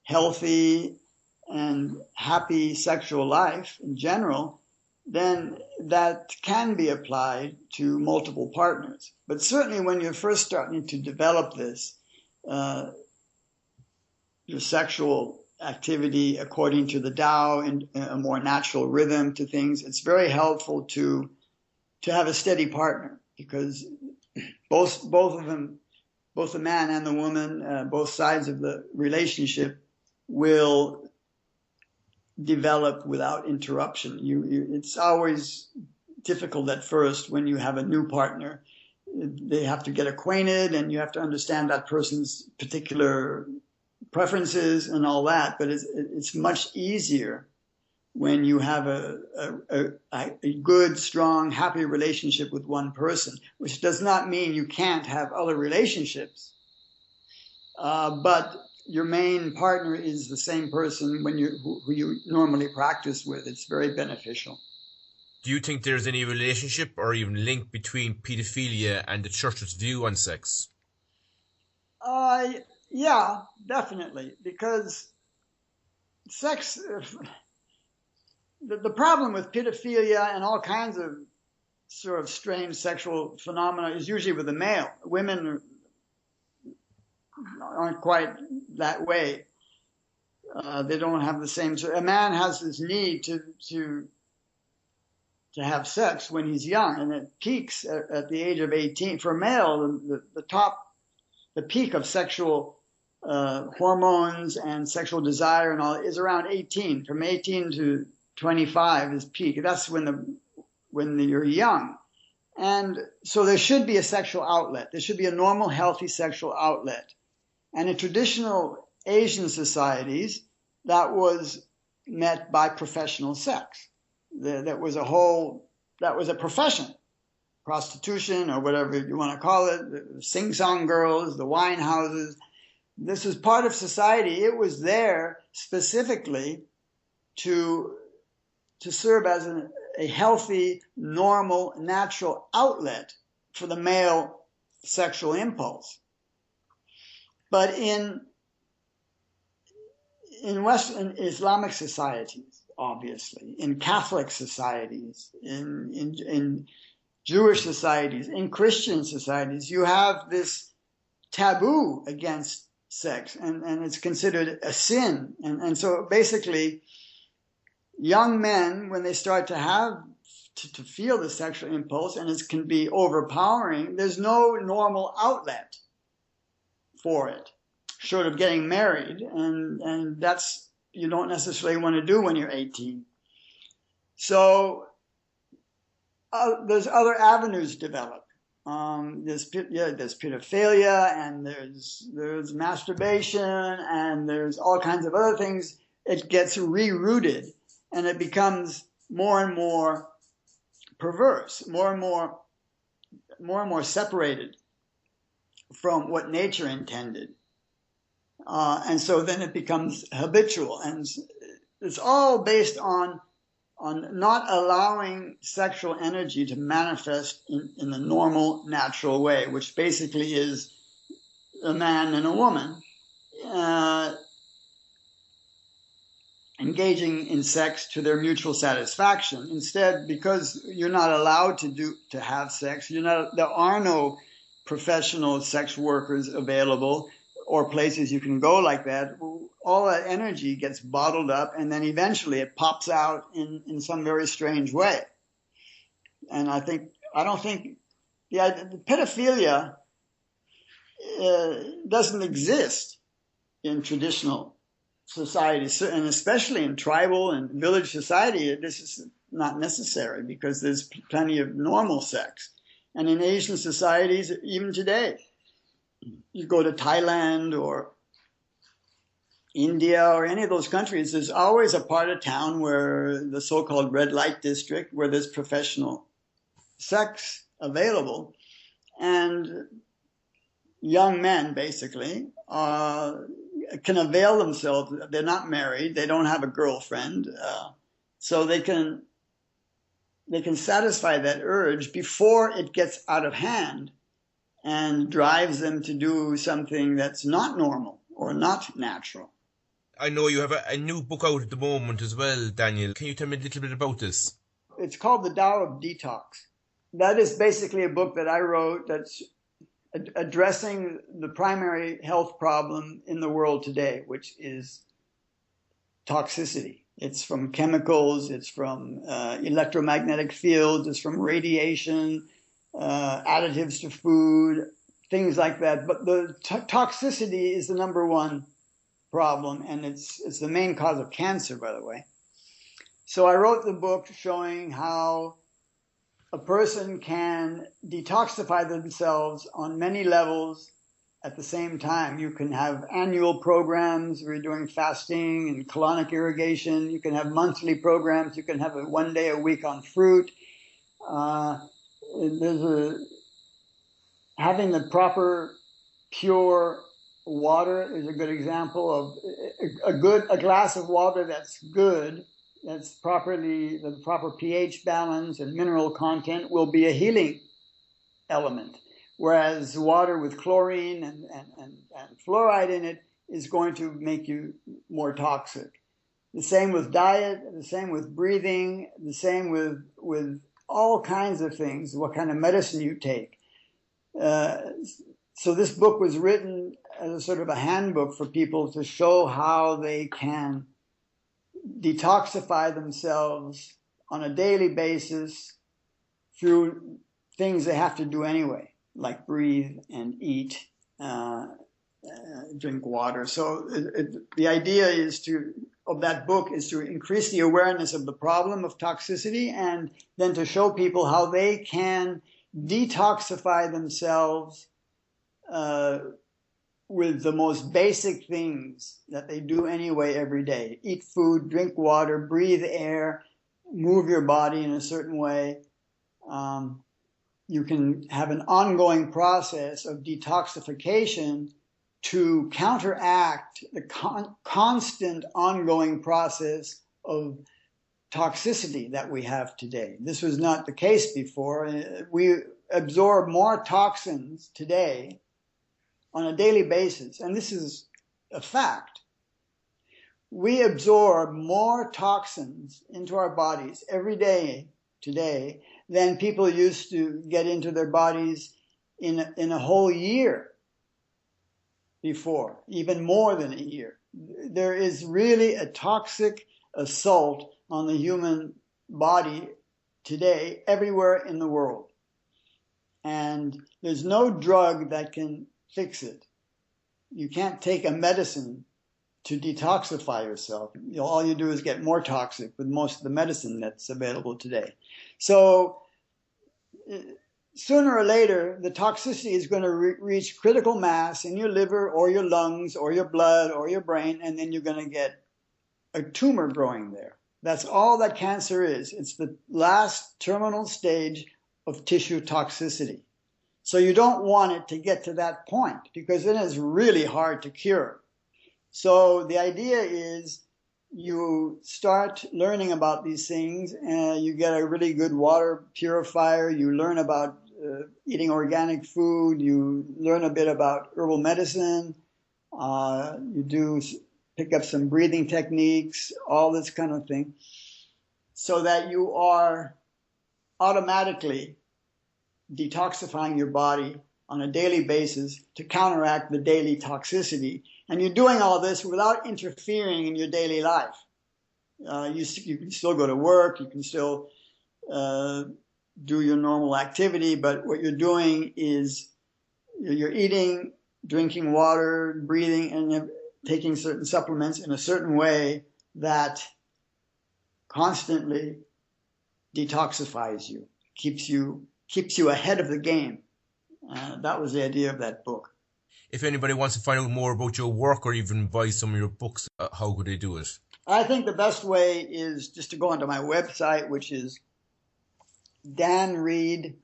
healthy and happy sexual life in general, then that can be applied to multiple partners. But certainly when you're first starting to develop this, your sexual activity according to the Tao and a more natural rhythm to things, it's very helpful to have a steady partner, because both of them, both the man and the woman, both sides of the relationship will develop without interruption. It's always difficult at first when you have a new partner. They have to get acquainted and you have to understand that person's particular preferences and all that. But it's much easier when you have a good, strong, happy relationship with one person, which does not mean you can't have other relationships. But your main partner is the same person who you normally practice with. It's very beneficial.
Do you think there's any relationship or even link between pedophilia and the church's view on sex?
Yeah, definitely. Because sex, the problem with pedophilia and all kinds of sort of strange sexual phenomena is usually with the male. Women aren't quite that way. They don't have the same. A man has this need to have sex when he's young, and it peaks at the age of 18. For a male, the peak of sexual hormones and sexual desire and all is around 18. From 18 to 25 is peak. That's when you're young. And so there should be a sexual outlet. There should be a normal, healthy sexual outlet. And in traditional Asian societies, that was met by professional sex. That was a profession, prostitution or whatever you want to call it, the sing-song girls, the wine houses. This was part of society. It was there specifically to serve as a healthy, normal, natural outlet for the male sexual impulse. But in Western Islamic societies, obviously, in Catholic societies, in Jewish societies, in Christian societies, you have this taboo against sex, and it's considered a sin. And so basically, young men, when they start to feel the sexual impulse, and it can be overpowering, there's no normal outlet for it, short of getting married, and that's you don't necessarily want to do when you're 18. So there's other avenues develop. There's pedophilia, and there's masturbation, and there's all kinds of other things. It gets rerouted, and it becomes more and more perverse, more and more separated from what nature intended. And so then it becomes habitual, and it's all based on not allowing sexual energy to manifest in the normal, natural way, which basically is a man and a woman engaging in sex to their mutual satisfaction. Instead, because you're not allowed to have sex, there are no professional sex workers available or places you can go like that. All that energy gets bottled up, and then eventually it pops out in some very strange way. And I don't think the pedophilia doesn't exist in traditional society, and especially in tribal and village society. This is not necessary because there's plenty of normal sex. And in Asian societies, even today, you go to Thailand or India or any of those countries, there's always a part of town where the so-called red light district, where there's professional sex available. And young men, basically, can avail themselves. They're not married. They don't have a girlfriend. So they can satisfy that urge before it gets out of hand and drives them to do something that's not normal or not natural.
I know you have a new book out at the moment as well, Daniel. Can you tell me a little bit about this?
It's called The Tao of Detox. That is basically a book that I wrote that's addressing the primary health problem in the world today, which is toxicity. It's from chemicals, it's from electromagnetic fields, it's from radiation, additives to food, things like that. But the toxicity is the number one problem, and it's the main cause of cancer, by the way. So I wrote the book showing how a person can detoxify themselves on many levels at the same time. You can have annual programs where you're doing fasting and colonic irrigation. You can have monthly programs. You can have a 1 day a week on fruit. Having the proper, pure water is a good example of a glass of water that's good, that's the proper pH balance and mineral content will be a healing element. Whereas water with chlorine and fluoride in it is going to make you more toxic. The same with diet, the same with breathing, the same with all kinds of things, what kind of medicine you take. So this book was written as a sort of a handbook for people to show how they can detoxify themselves on a daily basis through things they have to do anyway, like breathe and eat, drink water. So the idea of that book is to increase the awareness of the problem of toxicity, and then to show people how they can detoxify themselves with the most basic things that they do anyway every day. Eat food, drink water, breathe air, move your body in a certain way. You can have an ongoing process of detoxification to counteract the constant ongoing process of toxicity that we have today. This was not the case before. We absorb more toxins today on a daily basis, and this is a fact. We absorb more toxins into our bodies every day today than people used to get into their bodies in a whole year. before, even more than a year. There is really a toxic assault on the human body today everywhere in the world. And there's no drug that can fix it. You can't take a medicine to detoxify yourself. All you do is get more toxic with most of the medicine that's available today. So sooner or later, the toxicity is going to reach critical mass in your liver or your lungs or your blood or your brain, and then you're going to get a tumor growing there. That's all that cancer is. It's the last terminal stage of tissue toxicity. So you don't want it to get to that point, because then it's really hard to cure. So the idea is you start learning about these things, and you get a really good water purifier. You learn about eating organic food. You learn a bit about herbal medicine. You do pick up some breathing techniques, all this kind of thing, so that you are automatically detoxifying your body on a daily basis to counteract the daily toxicity. And you're doing all this without interfering in your daily life. You can still go to work, you can still do your normal activity, but what you're doing is you're eating, drinking water, breathing, and taking certain supplements in a certain way that constantly detoxifies you, keeps you ahead of the game. That was the idea of that book.
If anybody wants to find out more about your work or even buy some of your books, how could they do it?
I think the best way is just to go onto my website, which is danreid.org.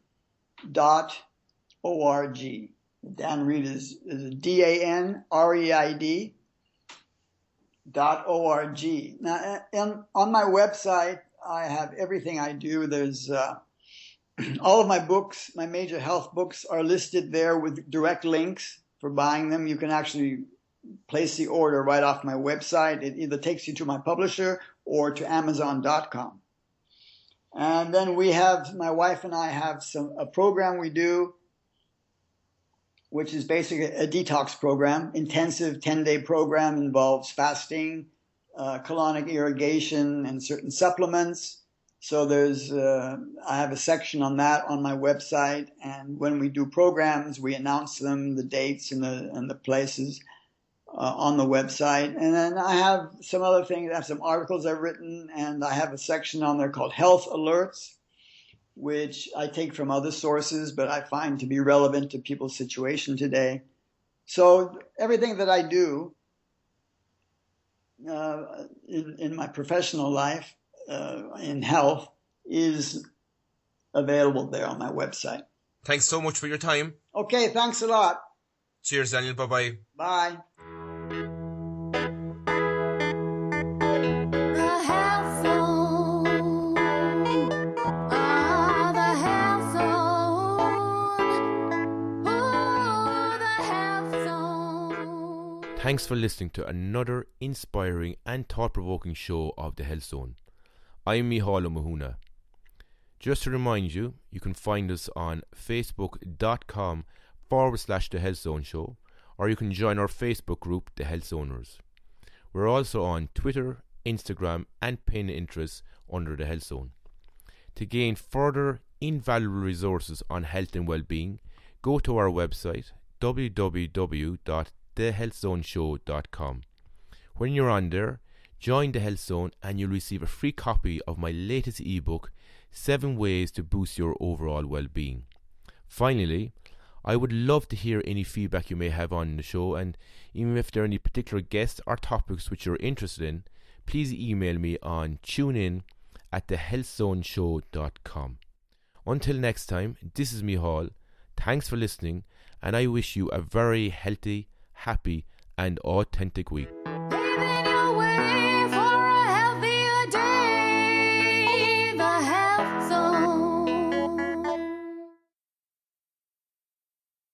Dan Reid is DANREID.org. Now, on my website, I have everything I do. There's all of my books, my major health books, are listed there with direct links for buying them. You can actually place the order right off my website. It either takes you to my publisher or to Amazon.com. And then my wife and I have a program we do, which is basically a detox program, intensive 10-day program, involves fasting, colonic irrigation, and certain supplements. So I have a section on that on my website, and when we do programs, we announce them, the dates and the places on the website. And then I have some other things. I have some articles I've written, and I have a section on there called Health Alerts, which I take from other sources, but I find to be relevant to people's situation today. So everything that I do in my professional life, in health, is available there on my website.
Thanks so much for your time.
Okay, thanks a lot.
Cheers, Daniel. Bye-bye.
Bye.
The health zone. The health zone. The health zone.
Thanks for listening to another inspiring and thought-provoking show of The Health Zone. I'm Mícheál Ó Mathúna. Just to remind you, you can find us on facebook.com/The Health Zone Show, or you can join our Facebook group, The Health Zoners. We're also on Twitter, Instagram, and Pinterest under The Health Zone. To gain further invaluable resources on health and well-being, go to our website, www.thehealthzoneshow.com. When you're on there, join The Health Zone and you'll receive a free copy of my latest ebook, 7 Ways to Boost Your Overall Well-Being. Finally, I would love to hear any feedback you may have on the show, and even if there are any particular guests or topics which you're interested in, please email me on tunein@thehealthzoneshow.com. Until next time, this is Mícheál. Thanks for listening, and I wish you a very healthy, happy and authentic week.